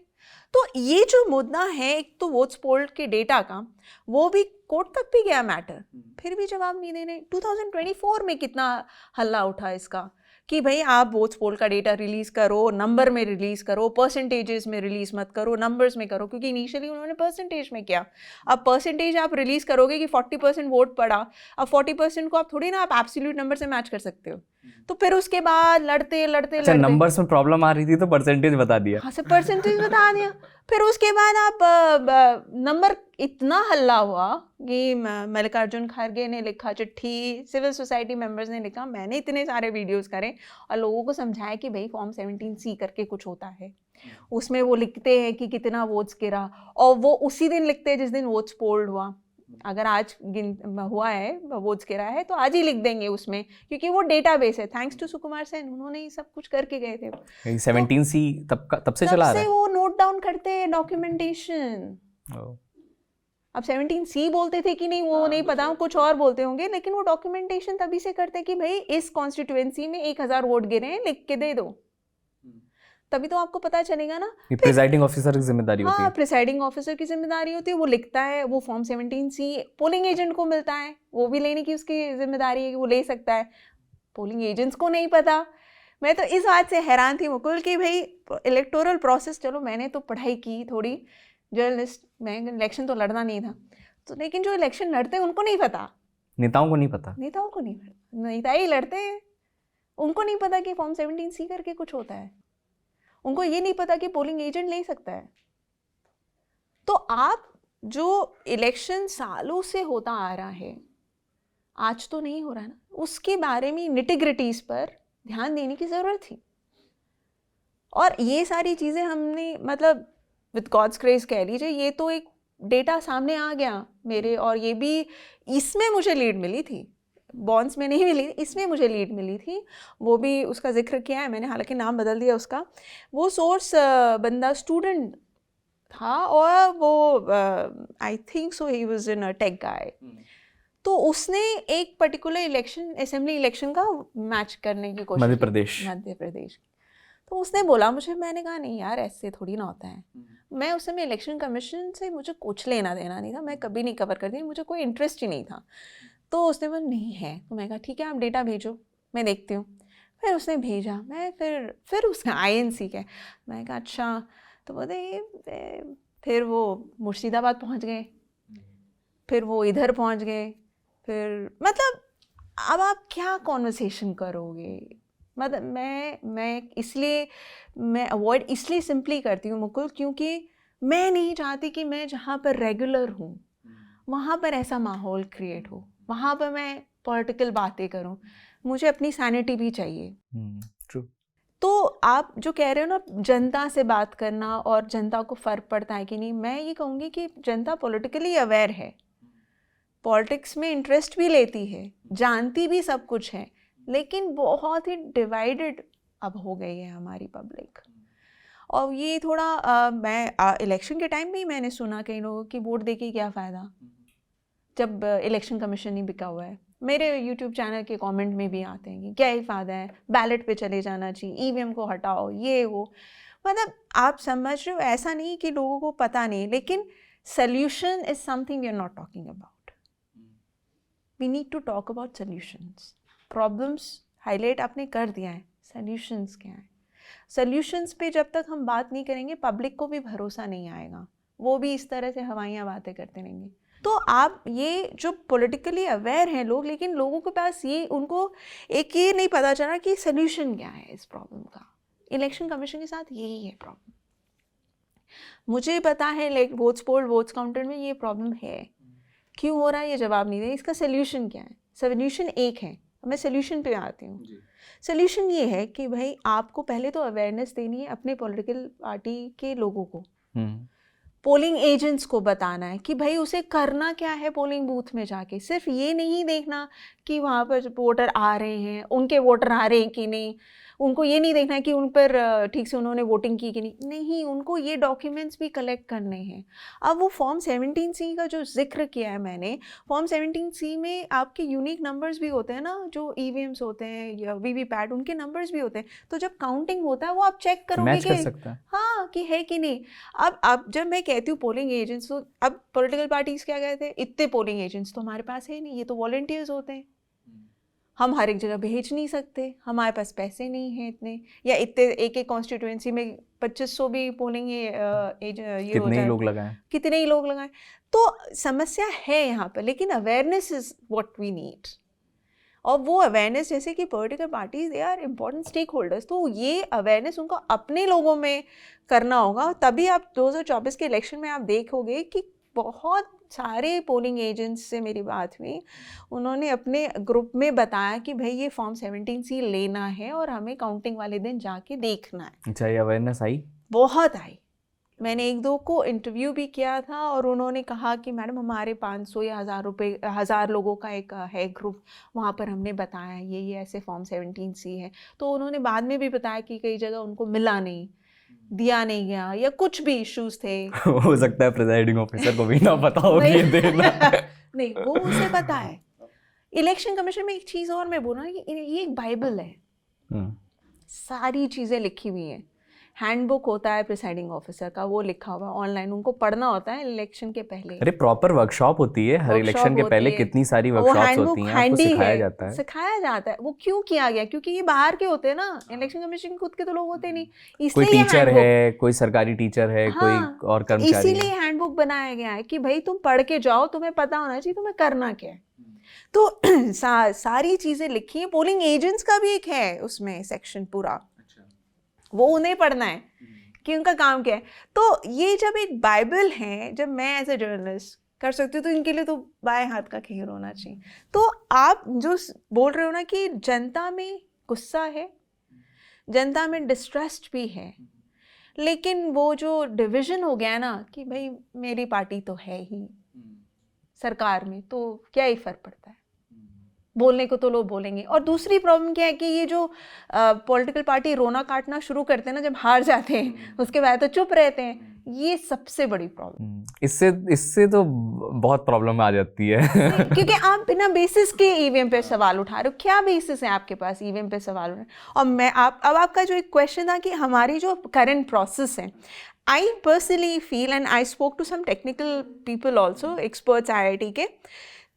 तो ये जो मुद्दा है एक तो वोट्स पोल्ड के डेटा का, वो भी कोर्ट तक भी गया मैटर, फिर भी जवाब नहीं दे रहे। 2024 में कितना हल्ला उठा इसका कि भाई आप वोट्स पोल का डेटा रिलीज करो, नंबर में रिलीज करो, परसेंटेजेस में रिलीज मत करो, नंबर्स में करो, क्योंकि इनिशियली उन्होंने परसेंटेज में किया। अब परसेंटेज आप रिलीज करोगे कि 40% वोट पड़ा, अब 40% को आप थोड़ी ना आप एब्सोल्यूट नंबर से मैच कर सकते हो। तो फिर उसके बाद लड़ते लड़ते
अच्छा, नंबर्स में प्रॉब्लम आ रही थी तो परसेंटेज बता दिया।
हाँ, से परसेंटेज बता दिया। फिर उसके बाद आप नंबर, इतना हल्ला हुआ कि मल्लिकार्जुन खड़गे ने लिखा चिट्ठी, सिविल सोसाइटी मेंबर्स ने लिखा, मैंने इतने सारे वीडियोस करे और लोगों को समझाया कि भाई फॉर्म 17C करके कुछ होता है, उसमें वो लिखते हैं कि कितना वोट्स गिरा, और वो उसी दिन लिखते हैं जिस दिन वोट्स पोल्ड हुआ। अगर आज हुआ है वोट्स गिरा है तो आज ही लिख देंगे उसमें, क्योंकि वो डेटाबेस है। थैंक्स टू सुकुमार सेन, उन्होंने ये सब कुछ करके गए थे।
17C तब से चला आ रहा है,
वो नोट डाउन करते हैं डॉक्यूमेंटेशन। अब 17C बोलते थे कि नहीं वो नहीं पता, कुछ और बोलते होंगे, लेकिन वो डॉक्यूमेंटेशन तभी से करते हैं कि भाई इस कॉन्स्टिट्यूएंसी में 1000 वोट गिरे हैं, लिख के दे दो, तभी तो आपको पता चलेगा ना।
प्रिजाइडिंग ऑफिसर की जिम्मेदारी होती है।
हाँ, प्रिसाइडिंग ऑफिसर की जिम्मेदारी होती है, वो लिखता है, वो फॉर्म 17C पोलिंग एजेंट को मिलता है, वो भी लेने की उसकी जिम्मेदारी है कि वो ले सकता है, पोलिंग एजेंट्स को नहीं पता। मैं तो इस बात से हैरान थी मुकुल कि भाई इलेक्टोरल प्रोसेस, चलो मैंने तो पढ़ाई की थोड़ी, जर्नलिस्ट, मैं इलेक्शन तो लड़ना नहीं था तो, लेकिन जो इलेक्शन लड़ते हैं उनको नहीं पता,
नेताओं को नहीं पता,
नेता ही लड़ते हैं, उनको नहीं पता कि फॉर्म 17C करके कुछ होता है, उनको ये नहीं पता कि पोलिंग एजेंट ले सकता है। तो आप जो इलेक्शन सालों से होता आ रहा है, आज तो नहीं हो रहा ना, उसके बारे में निटिग्रिटीज पर ध्यान देने की जरूरत थी। और ये सारी चीजें हमने, मतलब विद गॉड्स ग्रेस कह लीजिए, ये तो एक डेटा सामने आ गया मेरे, और ये भी इसमें मुझे लीड मिली थी, बॉन्ड्स में नहीं मिली, इसमें मुझे लीड मिली थी। वो भी उसका जिक्र किया है मैंने, हालांकि नाम बदल दिया उसका। वो सोर्स बंदा स्टूडेंट था और वो I think so he was in a take गाय। तो उसने एक पर्टिकुलर इलेक्शन, असेंबली इलेक्शन का मैच करने की कोशिश, मध्य प्रदेश। तो उसने बोला मुझे, मैंने कहा नहीं यार ऐसे थोड़ी ना होता है। मैं उस समय इलेक्शन कमीशन से मुझे कुछ लेना देना नहीं था, मैं कभी नहीं कवर करती, मुझे कोई इंटरेस्ट ही नहीं था। तो उसने बोला नहीं है, तो मैं कहा ठीक है आप डेटा भेजो मैं देखती हूँ। फिर उसने भेजा, मैं फिर उसका INC का, मैं कहा अच्छा। तो बोले फिर वो मुर्शिदाबाद पहुँच गए, फिर वो इधर पहुँच गए, फिर मतलब अब आप क्या कॉन्वर्सेशन करोगे। मतलब मैं इसलिए मैं अवॉइड इसलिए सिंपली करती हूँ मुकुल, क्योंकि मैं नहीं चाहती कि मैं जहाँ पर रेगुलर हूँ वहाँ पर ऐसा माहौल क्रिएट हो, वहाँ पर मैं पॉलिटिकल बातें करूँ, मुझे अपनी सैनिटी भी चाहिए।
ट्रू।
तो आप जो कह रहे हो ना जनता से बात करना और जनता को फ़र्क पड़ता है कि नहीं, मैं ये कहूँगी कि जनता पॉलिटिकली अवेयर है, पॉलिटिक्स में इंटरेस्ट भी लेती है, जानती भी सब कुछ है, लेकिन बहुत ही डिवाइडेड अब हो गई है हमारी पब्लिक। और ये थोड़ा मैं इलेक्शन के टाइम भी मैंने सुना कई लोगों की वोट दे के क्या फ़ायदा जब इलेक्शन कमीशन नहीं बिका हुआ है। मेरे यूट्यूब चैनल के कमेंट में भी आते हैं कि क्या ही फ़ायदा है, बैलेट पे चले जाना चाहिए, ईवीएम को हटाओ, ये वो। मतलब आप समझ रहे हो, ऐसा नहीं कि लोगों को पता नहीं, लेकिन solution is something we are not talking about. We need to talk about solutions. Problems highlight आपने कर दिया है, सोल्यूशंस क्या है? सोल्यूशंस पे जब तक हम बात नहीं करेंगे पब्लिक को भी भरोसा नहीं आएगा, वो भी इस तरह से हवाइयाँ बातें करते रहेंगे। तो आप ये जो पॉलिटिकली अवेयर हैं लोग, लेकिन लोगों के पास ये उनको एक ये नहीं पता चला कि सोल्यूशन क्या है इस प्रॉब्लम का। इलेक्शन कमीशन के साथ यही है प्रॉब्लम। मुझे पता है like votes polled votes counted में ये प्रॉब्लम है, क्यों हो रहा है ये जवाब नहीं दे, इसका सोल्यूशन क्या है? सोल्यूशन एक है, मैं सोल्यूशन पे आती हूँ। सोल्यूशन ये है कि भाई आपको पहले तो अवेयरनेस देनी है अपने पॉलिटिकल पार्टी के लोगों को, पोलिंग एजेंट्स को बताना है कि भाई उसे करना क्या है पोलिंग बूथ में जाके। सिर्फ ये नहीं देखना कि वहाँ पर वोटर आ रहे हैं, उनके वोटर आ रहे हैं कि नहीं, उनको ये नहीं देखना है कि उन पर ठीक से उन्होंने वोटिंग की कि नहीं, उनको ये डॉक्यूमेंट्स भी कलेक्ट करने हैं। अब वो फॉर्म 17C का जो जिक्र किया है मैंने, फॉर्म 17C में आपके यूनिक नंबर्स भी होते हैं ना, जो ईवीएम्स होते हैं या वीवीपैट, उनके नंबर्स भी होते हैं। तो जब काउंटिंग होता है वो आप चेक करोगे
मैच कर
कि
सकता है।
हाँ कि है कि नहीं। अब जब मैं कहती हूँ पोलिंग एजेंट्स, तो अब पॉलिटिकल पार्टीज क्या कहते हैं, इतने पोलिंग एजेंट्स तो हमारे पास है नहीं, ये तो वॉलंटियर्स होते हैं, हम हर एक जगह भेज नहीं सकते, हमारे पास पैसे नहीं हैं इतने, या इतने एक कॉन्स्टिट्यूएंसी में 2500 भी पोलिंग ये हो
कितने ही
जाए,
लोग लगाएं,
कितने ही लोग लगाएं। तो समस्या है यहाँ पर, लेकिन awareness is what we need. और वो अवेयरनेस, जैसे कि political parties they are important stakeholders, तो ये अवेयरनेस उनको अपने लोगों में करना होगा। तभी आप 2024 के इलेक्शन में आप देखोगे कि बहुत सारे पोलिंग एजेंट्स से मेरी बात हुई, उन्होंने अपने ग्रुप में बताया कि भाई ये फॉर्म 17C लेना है और हमें काउंटिंग वाले दिन जाके देखना है।
अच्छा, ये अवेयरनेस आई?
बहुत आई। मैंने 1-2 को इंटरव्यू भी किया था और उन्होंने कहा कि मैडम हमारे 500 या 1000 लोगों का एक है ग्रुप, वहाँ पर हमने बताया ये ऐसे फॉर्म 17C है। तो उन्होंने बाद में भी बताया कि कई जगह उनको मिला नहीं, दिया नहीं गया, या कुछ भी इश्यूज थे।
हो सकता है प्रिजाइडिंग ऑफिसर को भी ना पता हो कि ये देना
नहीं, वो उसे पता है। इलेक्शन कमीशन में एक चीज़ और मैं बोल रहा हूँ कि ये एक बाइबल है, सारी चीज़ें लिखी हुई हैं। हैंडबुक होता है प्रिसाइडिंग ऑफिसर का, वो लिखा हुआ ऑनलाइन, उनको पढ़ना होता है इलेक्शन के पहले।
अरे प्रॉपर वर्कशॉप होती है हर इलेक्शन के पहले, कितनी सारी वर्कशॉप्स होती हैं, आपको सिखाया जाता है।
सिखाया जाता है। वो क्यों किया गया? क्योंकि ये बाहर के होते हैं ना, इलेक्शन कमीशन खुद के तो लोग होते नहीं,
कोई
इसलिए
टीचर है, कोई सरकारी टीचर है, कोई और कर्मचारी,
इसीलिए हैंडबुक बनाया गया है कि भाई तुम पढ़ के जाओ, तुम्हें पता होना चाहिए तुम्हें करना क्या है। तो सारी चीजें लिखी है। पोलिंग एजेंट्स का भी एक है उसमें सेक्शन पूरा, वो उन्हें पढ़ना है कि उनका काम क्या है। तो ये जब एक बाइबल है, जब मैं एज ए जर्नलिस्ट कर सकती हूँ, तो इनके लिए तो बाएं हाथ का खीर होना चाहिए। तो आप जो बोल रहे हो ना कि जनता में गुस्सा है, जनता में डिस्ट्रस्ट भी है, लेकिन वो जो डिवीजन हो गया ना कि भाई मेरी पार्टी तो है ही सरकार में, तो क्या ही फर्क पड़ता है, बोलने को तो लोग बोलेंगे। और दूसरी प्रॉब्लम क्या है कि ये जो पॉलिटिकल पार्टी रोना काटना शुरू करते हैं ना जब हार जाते हैं, उसके बाद तो चुप रहते हैं, ये सबसे बड़ी प्रॉब्लम।
इससे तो बहुत प्रॉब्लम आ जाती है
क्योंकि आप बिना बेसिस के ईवीएम पे सवाल उठा रहे हो। क्या बेसिस है आपके पास ईवीएम पे सवाल उठा? और मैं अब आपका जो एक क्वेश्चन था कि हमारी जो करंट प्रोसेस है, I personally feel, and I spoke to some technical people also, experts IIT के,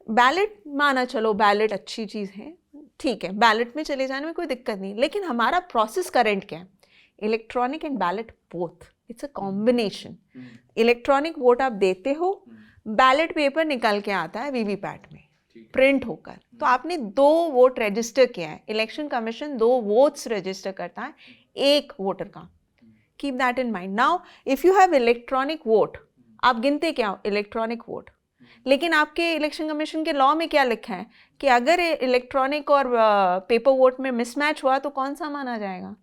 बैलेट माना चलो बैलेट अच्छी चीज़ है, ठीक है, बैलेट में चले जाने में कोई दिक्कत नहीं, लेकिन हमारा प्रोसेस करंट क्या है? Electronic and ballot both, it's a combination. Electronic vote आप देते हो, बैलेट पेपर निकल के आता है वीवीपैट में प्रिंट होकर, तो आपने 2 वोट रजिस्टर किया है, इलेक्शन कमीशन 2 वोट्स रजिस्टर करता है एक वोटर का। Keep that in mind. Now if you have electronic vote, आप गिनते क्या हो? Electronic vote. लेकिन आपके इलेक्शन कमीशन के लॉ में क्या लिखा है कि अगर इलेक्ट्रॉनिक और पेपर वोट में मिसमैच हुआ तो कौन सा माना जाएगा?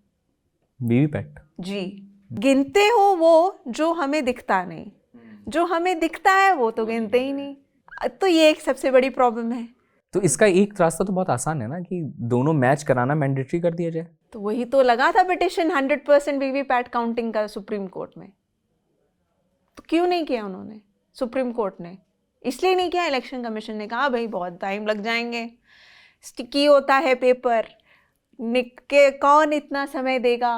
वीवीपैट.
जी. गिनते हो वो जो हमें दिखता नहीं, जो हमें दिखता है वो तो गिनते ही नहीं. तो ये एक सबसे बड़ी प्रॉब्लम है.
तो इसका एक रास्ता तो बहुत आसान है ना कि दोनों मैच कराना मैंडेटरी कर दिया जाए.
तो वही तो लगा था पिटिशन 100% वीवीपैट काउंटिंग का सुप्रीम कोर्ट में. तो क्यों नहीं किया उन्होंने? सुप्रीम कोर्ट ने इसलिए नहीं किया. इलेक्शन कमीशन ने कहा भाई बहुत टाइम लग जाएंगे, स्टिकी होता है पेपर, के कौन इतना समय देगा.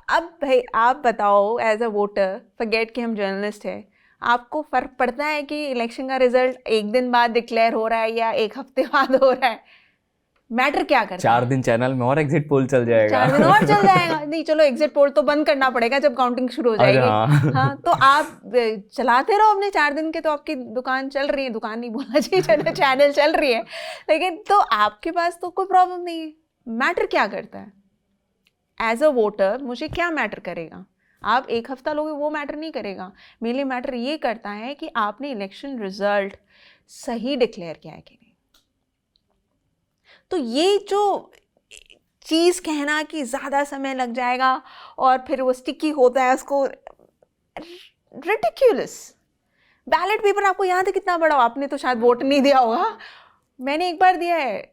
अब भाई आप बताओ एज अ वोटर, फॉरगेट कि हम जर्नलिस्ट हैं, आपको फ़र्क पड़ता है कि इलेक्शन का रिजल्ट एक दिन बाद डिक्लेयर हो रहा है या एक हफ्ते बाद हो रहा है? मैटर क्या करता है?
4 दिन चैनल में और एग्जिट पोल चल जाएगा.
4 दिन और चल जाएगा. नहीं चलो एग्जिट पोल तो बंद करना पड़ेगा जब काउंटिंग शुरू हो जाएगी. हाँ, तो आप चलाते रहो अपने 4 दिन के, तो आपकी दुकान चल रही है. दुकान नहीं बोलना चाहिए, चैनल चल रही है. लेकिन तो आपके पास तो कोई प्रॉब्लम नहीं है. मैटर क्या करता है? एज अ वोटर मुझे क्या मैटर करेगा? आप एक हफ्ता लोगे वो मैटर नहीं करेगा. मेरे लिए मैटर ये करता है कि आपने इलेक्शन रिजल्ट सही डिक्लेयर किया है कि नहीं. तो ये जो चीज़ कहना कि ज़्यादा समय लग जाएगा और फिर वो स्टिकी होता है, उसको रिडिक्यूलस. बैलेट पेपर आपको याद है कितना बड़ा? आपने तो शायद वोट नहीं दिया होगा. मैंने एक बार दिया है.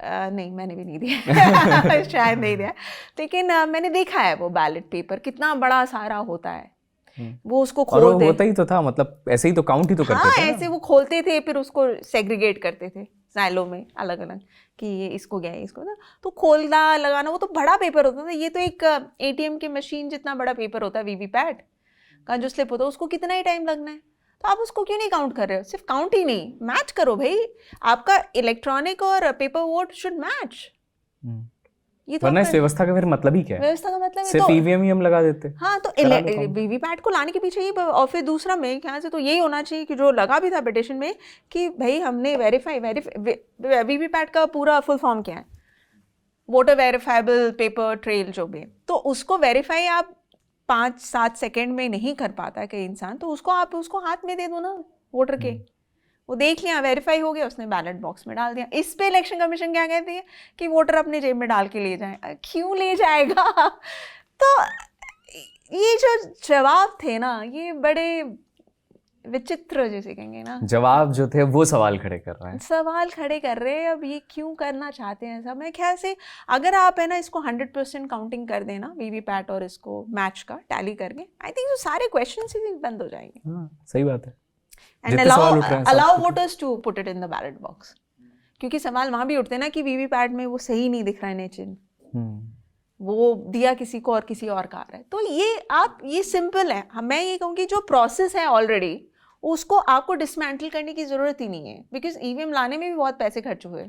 नहीं मैंने भी नहीं दिया शायद नहीं दिया. लेकिन मैंने देखा है वो बैलेट पेपर कितना बड़ा सारा होता है. वो उसको खोलते,
होता ही तो था, मतलब ऐसे ही तो काउंट ही तो करते थे.
ऐसे वो खोलते थे, फिर उसको सेग्रीगेट करते थे साइलों में अलग अलग कि ये इसको गया इसको ना. तो खोलना लगाना वो तो बड़ा पेपर होता था. ये तो एक ATM की मशीन जितना बड़ा पेपर होता है वीवीपैट का जो स्लिप होता है, उसको कितना ही टाइम लगना है. तो आप उसको क्यों नहीं काउंट कर रहे हो? सिर्फ काउंट ही नहीं, मैच करो भाई. आपका इलेक्ट्रॉनिक और पेपर वोट शुड मैच.
ये तो वरना इस व्यवस्था का फिर मतलब ही क्या है?
व्यवस्था का मतलब
सिर्फ ईवीएम ही हम लगा देते.
हाँ, तो वीवीपैट को लाने के पीछे ही. और फिर दूसरा मेरे ख्याल से तो यही होना चाहिए कि जो लगा भी था पिटिशन में कि भाई हमने वीवीपैट का पूरा फुल फॉर्म क्या है? वोटर वेरीफाइबल पेपर ट्रेल जो भी. तो उसको वेरीफाई आप 5-7 सेकेंड में नहीं कर पाता है कई इंसान, तो उसको आप उसको हाथ में दे दो ना वोटर के. वो देख लिया, वेरीफाई हो गया, उसने बैलेट बॉक्स में डाल दिया. इस पे इलेक्शन कमीशन क्या कहती है कि वोटर अपने जेब में डाल के ले जाए. क्यों ले जाएगा? तो ये जो जवाब थे ना, ये बड़े विचित्र जैसे कहेंगे ना,
जवाब जो थे वो सवाल खड़े कर रहे हैं.
सवाल खड़े कर रहे हैं. अब ये क्यों करना चाहते हैं सब? मेरे ख्याल से अगर आप है ना इसको 100% काउंटिंग कर देना वीवीपैट और इसको मैच का टैली करके, आई थिंक तो सारे क्वेश्चंस ही बंद हो जाएंगे.
हाँ, सही बात है.
And allow voters to put it in the ballot box. क्योंकि सवाल वहाँ भी उठते हैं ना कि वीवीपैट में वो सही नहीं दिख रहा है चिन्ह, वो दिया किसी को और किसी और का आ रहा है. तो ये सिंपल है. मैं ये कहूँगी जो प्रोसेस है ऑलरेडी उसको आपको डिसमेंटल करने की ज़रूरत ही नहीं है. बिकॉज ईवीएम लाने में भी बहुत पैसे खर्च हुए,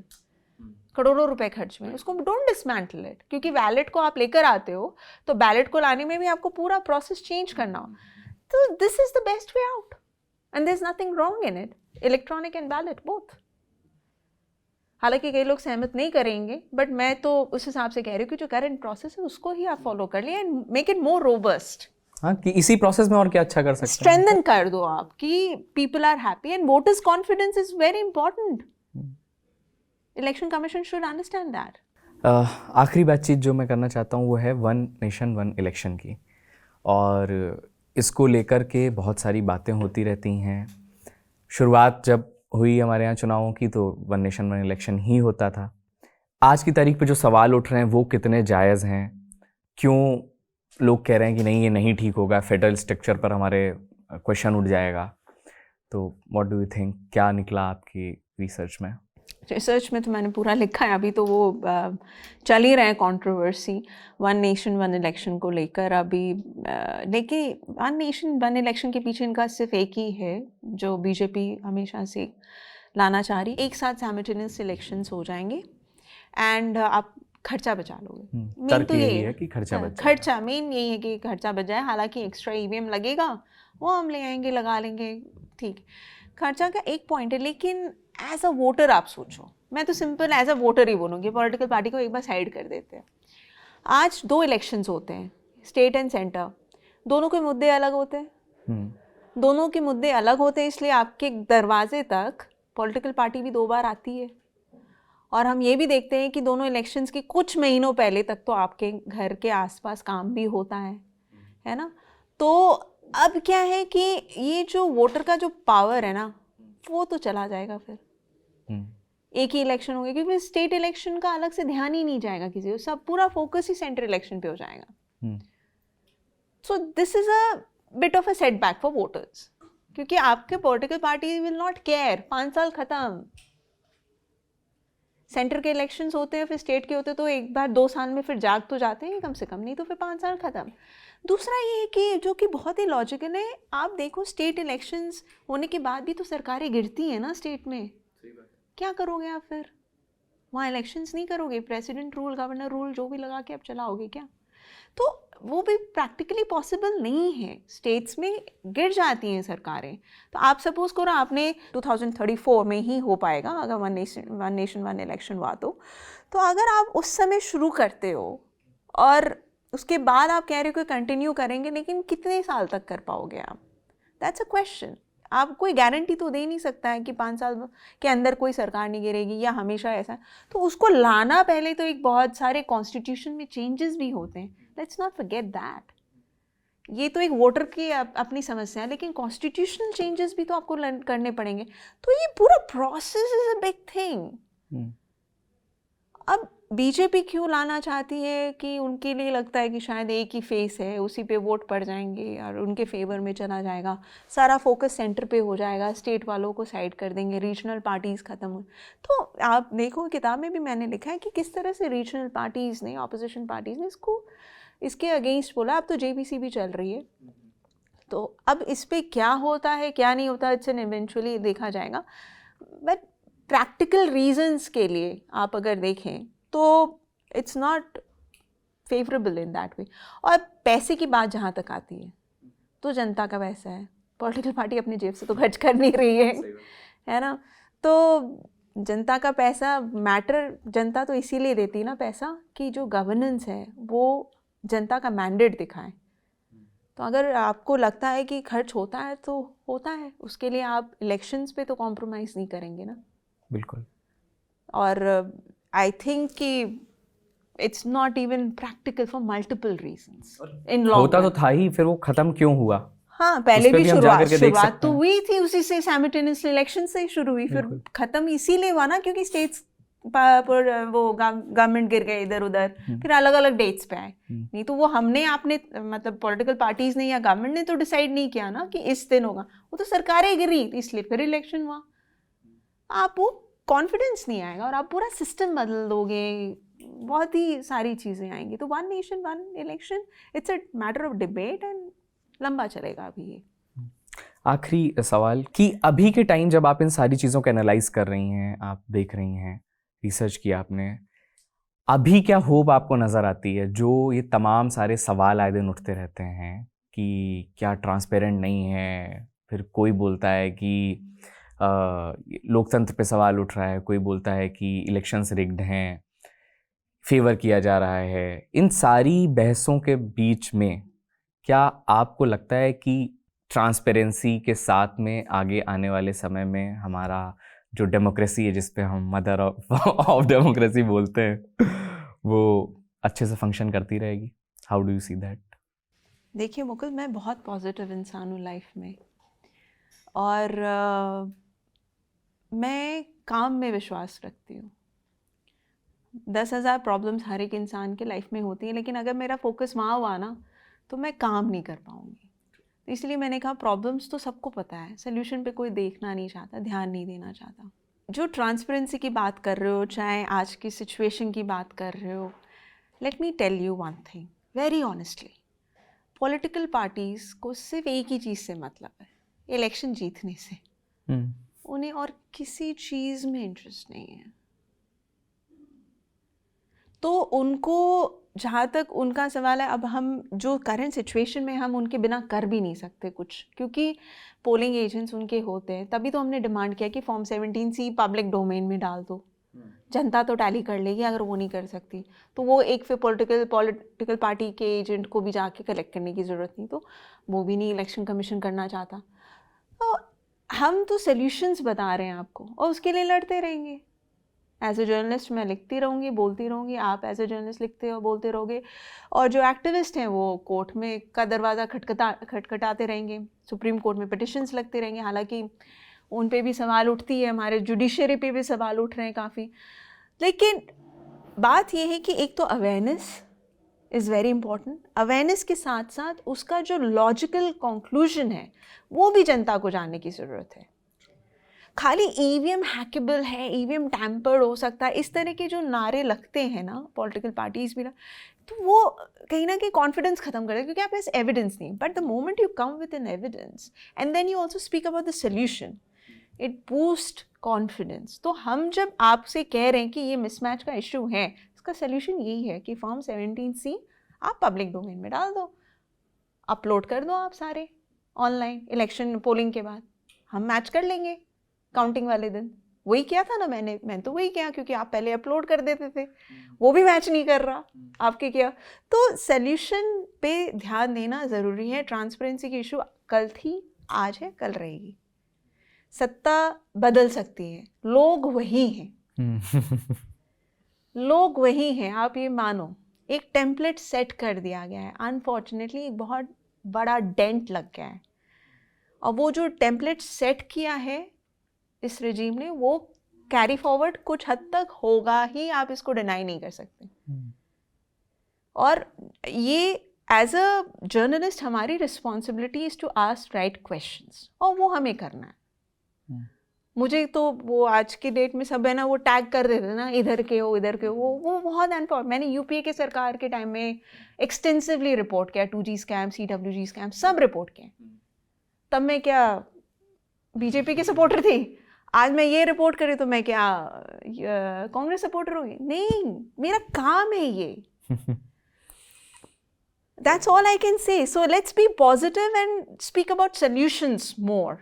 करोड़ों रुपए खर्च हुए. उसको डोंट डिसमेंटल इट. क्योंकि बैलेट को आप लेकर आते हो तो बैलेट को लाने में भी आपको पूरा प्रोसेस चेंज करना हो. तो this is the best way out and there is nothing wrong in it. Electronic and ballot both. हालांकि कई लोग सहमत नहीं करेंगे, बट मैं तो उस हिसाब से कह रही हूँ कि जो करंट प्रोसेस है उसको ही आप फॉलो कर लिए and make it more robust.
हाँ, कि इसी प्रोसेस में और क्या अच्छा कर सकते हैं.
स्ट्रेंथन कर दो आप कि people are happy and voters confidence is very important. Election commission should understand that.
आखिरी बातचीत जो मैं करना चाहता हूँ वो है वन नेशन वन इलेक्शन की. और इसको लेकर के बहुत सारी बातें होती रहती हैं. शुरुआत जब हुई हमारे यहाँ चुनावों की तो वन नेशन वन इलेक्शन ही होता था. आज की तारीख पे जो सवाल उठ रहे हैं वो कितने जायज़ हैं? क्यों लोग कह रहे हैं कि नहीं ये नहीं ठीक होगा, फेडरल स्ट्रक्चर पर हमारे क्वेश्चन उठ जाएगा? तो व्हाट डू यू थिंक, क्या निकला आपकी रिसर्च में?
रिसर्च में तो मैंने पूरा लिखा है. अभी तो वो चल ही रहे हैं controversy one nation one election को लेकर. अभी लेकिन वन नेशन वन इलेक्शन के पीछे इनका सिर्फ एक ही है जो बीजेपी हमेशा से लाना चाह रही. एक साथ साइमल्टेनियस इलेक्शंस हो जाएंगे एंड आप खर्चा बचा लोगे. मेन तो यही है कि खर्चा मेन यही है कि खर्चा बच जाए. हालांकि एक्स्ट्रा ईवीएम लगेगा वो हम ले आएंगे, लगा लेंगे, ठीक. खर्चा का एक पॉइंट है. लेकिन एज अ वोटर आप सोचो, मैं तो सिंपल एज अ वोटर ही बोलूँगी, पॉलिटिकल पार्टी को एक बार साइड कर देते हैं. आज 2 इलेक्शंस होते हैं, स्टेट एंड सेंटर, दोनों के मुद्दे अलग होते हैं। दोनों के मुद्दे अलग होते हैं, इसलिए आपके दरवाजे तक पॉलिटिकल पार्टी भी 2 बार आती है। और हम ये भी देखते हैं कि दोनों इलेक्शंस के कुछ महीनों पहले तक तो आपके घर के आसपास काम भी होता है ना। तो अब क्या है कि ये जो वोटर का जो पावर है ना, वो तो चला जाएगा फिर। एक ही इलेक्शन हो गया, क्योंकि स्टेट इलेक्शन का अलग से ध्यान ही नहीं जाएगा किसी को, सब पूरा फोकस ही सेंट्रल इलेक्शन पे हो जाएगा। So this is a bit of a setback for voters, क्योंकि आपके political party will not care. 5 साल खत्म। सेंटर के इलेक्शंस होते हैं, फिर स्टेट के होते हैं, तो एक बार 2 साल में फिर जाग तो जाते हैं कम से कम, नहीं तो फिर 5 साल खत्म। दूसरा ये है कि जो कि बहुत ही लॉजिकल है, आप देखो स्टेट इलेक्शंस होने के बाद भी तो सरकारें गिरती हैं ना स्टेट में। क्या करोगे आप फिर? वहाँ इलेक्शंस नहीं करोगे, प्रेसिडेंट रूल, गवर्नर रूल जो भी लगा के आप चलाओगे क्या? तो वो भी प्रैक्टिकली पॉसिबल नहीं है। स्टेट्स में गिर जाती हैं सरकारें। तो आप सपोज करो आपने 2034 में ही हो पाएगा अगर वन नेशन वन इलेक्शन हुआ तो अगर आप उस समय शुरू करते हो और उसके बाद आप कह रहे हो कि कंटिन्यू करेंगे, लेकिन कितने साल तक कर पाओगे आप? That's a question. आप कोई गारंटी तो दे नहीं सकता है कि 5 साल के अंदर कोई सरकार नहीं गिरेगी या हमेशा ऐसा। तो उसको लाना पहले तो एक बहुत सारे कॉन्स्टिट्यूशन में चेंजेस भी होते हैं। Let's not forget that. ये तो एक वोटर की अपनी समस्या है, लेकिन कॉन्स्टिट्यूशनल चेंजेस भी तो आपको करने पड़ेंगे। तो ये पूरा process is a big thing. अब बीजेपी क्यों लाना चाहती है कि उनके लिए लगता है कि शायद एक ही फेस है, उसी पे वोट पड़ जाएंगे और उनके फेवर में चला जाएगा, सारा फोकस सेंटर पे हो जाएगा, स्टेट वालों को साइड कर देंगे, रीजनल पार्टीज़ ख़त्म हो। तो आप देखो किताब में भी मैंने लिखा है कि किस तरह से रीजनल पार्टीज़ ने, ऑपोजिशन पार्टीज़ ने इसके अगेंस्ट बोला। अब तो जेबीसी भी चल रही है, तो अब इस पर क्या होता है क्या नहीं होता, इट्स एन इवेंचुअली देखा जाएगा। बट प्रैक्टिकल रीजंस के लिए आप अगर देखें तो it's not favourable in that way. और पैसे की बात जहाँ तक आती है तो जनता का पैसा है, पॉलिटिकल पार्टी अपनी जेब से तो खर्च कर नहीं रही है ना। तो जनता का पैसा मैटर, जनता तो इसीलिए देती है ना पैसा कि जो गवर्नेंस है वो जनता का मैंडेट दिखाए। तो अगर आपको लगता है कि खर्च होता है तो होता है, उसके लिए आप इलेक्शंस पे तो कॉम्प्रोमाइज़ नहीं करेंगे ना।
बिल्कुल।
और आई थिंक कि it's not even practical for multiple reasons in long
होता तो था ही, फिर वो खत्म क्यों हुआ?
हाँ, पहले भी शुरुआत तो हुई थी उसी से, साइमल्टेनियसली इलेक्शन से ही शुरू हुई, फिर खत्म इसीलिए हुआ ना क्योंकि स्टेट्स पर वो गवर्नमेंट गिर गए इधर उधर, फिर अलग अलग डेट्स पे आए। नहीं तो वो हमने आपने मतलब पॉलिटिकल पार्टीज ने या गवर्नमेंट ने तो डिसाइड नहीं किया ना कि इस दिन होगा, वो तो सरकारें गिरी इसलिए फिर इलेक्शन हुआ। आप वो कॉन्फिडेंस नहीं आएगा और आप पूरा सिस्टम बदल दोगे, बहुत ही सारी चीज़ें आएंगी। तो one nation one election it's a matter of debate and लंबा चलेगा अभी ये।
आखिरी सवाल कि अभी के टाइम जब आप इन सारी चीज़ों को एनालाइज कर रही हैं, आप देख रही हैं, रिसर्च किया आपने, अभी क्या होप आपको नज़र आती है? जो ये तमाम सारे सवाल आए दिन उठते रहते हैं कि क्या ट्रांसपेरेंट नहीं है, फिर कोई बोलता है कि लोकतंत्र पे सवाल उठ रहा है, कोई बोलता है कि इलेक्शंस रिग्ड हैं, फेवर किया जा रहा है। इन सारी बहसों के बीच में क्या आपको लगता है कि ट्रांसपेरेंसी के साथ में आगे आने वाले समय में हमारा जो डेमोक्रेसी है, जिस पे हम मदर ऑफ डेमोक्रेसी बोलते हैं, वो अच्छे से फंक्शन करती रहेगी? How do you see that?
देखिए मुकुल, मैं बहुत पॉजिटिव इंसान हूँ लाइफ में, और मैं काम में विश्वास रखती हूँ। 10,000 प्रॉब्लम्स हर एक इंसान के लाइफ में होती हैं, लेकिन अगर मेरा फोकस वहाँ हुआ ना तो मैं काम नहीं कर पाऊँगी। इसलिए मैंने कहा प्रॉब्लम्स तो सबको पता है, सोल्यूशन पे कोई देखना नहीं चाहता, ध्यान नहीं देना चाहता। जो ट्रांसपेरेंसी की बात कर रहे हो, चाहे आज की सिचुएशन की बात कर रहे हो, let me tell you one thing very honestly, political parties को सिर्फ एक ही चीज़ से मतलब है, इलेक्शन जीतने से। उन्हें और किसी चीज़ में इंटरेस्ट नहीं है। तो उनको जहाँ तक उनका सवाल है, अब हम जो करंट सिचुएशन में हम उनके बिना कर भी नहीं सकते कुछ, क्योंकि पोलिंग एजेंट्स उनके होते हैं। तभी तो हमने डिमांड किया कि फॉर्म 17C पब्लिक डोमेन में डाल दो। जनता तो टैली कर लेगी, अगर वो नहीं कर सकती तो वो एक फिर पॉलिटिकल पार्टी के एजेंट को भी जाके कलेक्ट करने की ज़रूरत नहीं, तो वो भी नहीं इलेक्शन कमीशन करना चाहता। तो हम तो सॉल्यूशंस बता रहे हैं आपको और उसके लिए लड़ते रहेंगे। एज ए जर्नलिस्ट मैं लिखती रहूँगी, बोलती रहूँगी, आप एज ए जर्नलिस्ट लिखते और बोलते रहोगे, और जो एक्टिविस्ट हैं वो कोर्ट में का दरवाज़ा खटखटाते रहेंगे, सुप्रीम कोर्ट में पिटिशंस लगते रहेंगे। हालांकि उन पे भी सवाल उठती है, हमारे जुडिशरी पे भी सवाल उठ रहे हैं काफ़ी। लेकिन बात यह है कि एक तो awareness is very important, awareness के साथ साथ उसका जो लॉजिकल कंक्लूजन है वो भी जनता को जानने की ज़रूरत है। खाली ईवीएम हैकेबल है, ईवीएम टैम्पर्ड हो सकता है, इस तरह के जो नारे लगते हैं ना पॉलिटिकल पार्टीज भी ना, तो वो कहीं ना कहीं कॉन्फिडेंस खत्म कर देते, क्योंकि आपके पास एविडेंस नहीं। But the moment you come with an evidence and then you also speak about the solution, it boost confidence. तो हम जब आपसे कह रहे हैं कि ये मिसमैच का इशू है, इसका सोल्यूशन यही है कि फॉर्म 17C आप पब्लिक डोमेन में डाल दो, अपलोड कर दो आप सारे ऑनलाइन, इलेक्शन पोलिंग के बाद हम मैच कर लेंगे काउंटिंग वाले दिन। वही किया था ना मैंने तो वही किया, क्योंकि आप पहले अपलोड कर देते थे, वो भी मैच नहीं कर रहा, आपके किया। तो सॉल्यूशन पे ध्यान देना ज़रूरी है। ट्रांसपेरेंसी की इशू कल थी, आज है, कल रहेगी। सत्ता बदल सकती है, लोग वही हैं लोग वही हैं, आप ये मानो। एक टेम्पलेट सेट कर दिया गया है, अनफॉर्चुनेटली एक बहुत बड़ा डेंट लग गया है, और वो जो टेम्पलेट सेट किया है इस रिजीम ने, वो कैरी फॉरवर्ड कुछ हद तक होगा ही, आप इसको डिनाई नहीं कर सकते। और ये एज अ जर्नलिस्ट हमारी responsibility is to ask right questions, और वो हमें करना है। मुझे तो वो आज की डेट में सब है ना, वो टैग कर देते ना, इधर के हो इधर के हो, वो बहुत अनफॉर्म। मैंने यूपीए के सरकार के टाइम में एक्सटेंसिवली रिपोर्ट किया, 2G स्कैम, CWG स्कैम, सब रिपोर्ट किए। तब मैं क्या बीजेपी के सपोर्टर थी? आज मैं ये रिपोर्ट करी तो मैं क्या कांग्रेस सपोर्टर होगी? नहीं, मेरा काम है ये। That's all I can say. So let's be positive and speak about solutions more,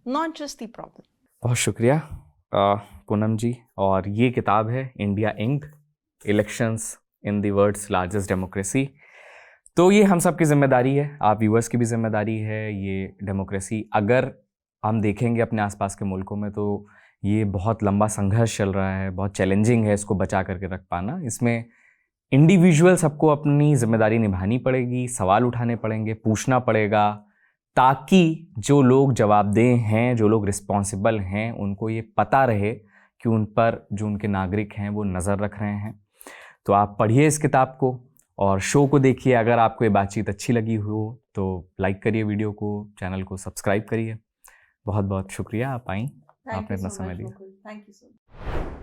not just the problem.
बहुत शुक्रिया पूनम जी। और ये किताब है India Inc, elections in the world's largest democracy. तो ये हम सब की जिम्मेदारी है, आप व्यूअर्स की भी जिम्मेदारी है। ये डेमोक्रेसी अगर हम देखेंगे अपने आसपास के मुल्कों में, तो ये बहुत लंबा संघर्ष चल रहा है, बहुत चैलेंजिंग है इसको बचा करके रख पाना। इसमें इंडिविजुअल सबको अपनी जिम्मेदारी निभानी पड़ेगी, सवाल उठाने पड़ेंगे, पूछना पड़ेगा, ताकि जो लोग जवाबदेह हैं, जो लोग रिस्पॉन्सिबल हैं, उनको ये पता रहे कि उन पर जो उनके नागरिक हैं वो नज़र रख रहे हैं। तो आप पढ़िए इस किताब को और शो को देखिए। अगर आपको ये बातचीत अच्छी लगी हो तो लाइक करिए वीडियो को, चैनल को सब्सक्राइब करिए। बहुत बहुत शुक्रिया, आप आई, आपने अपना समय दिया।
Thank you so much.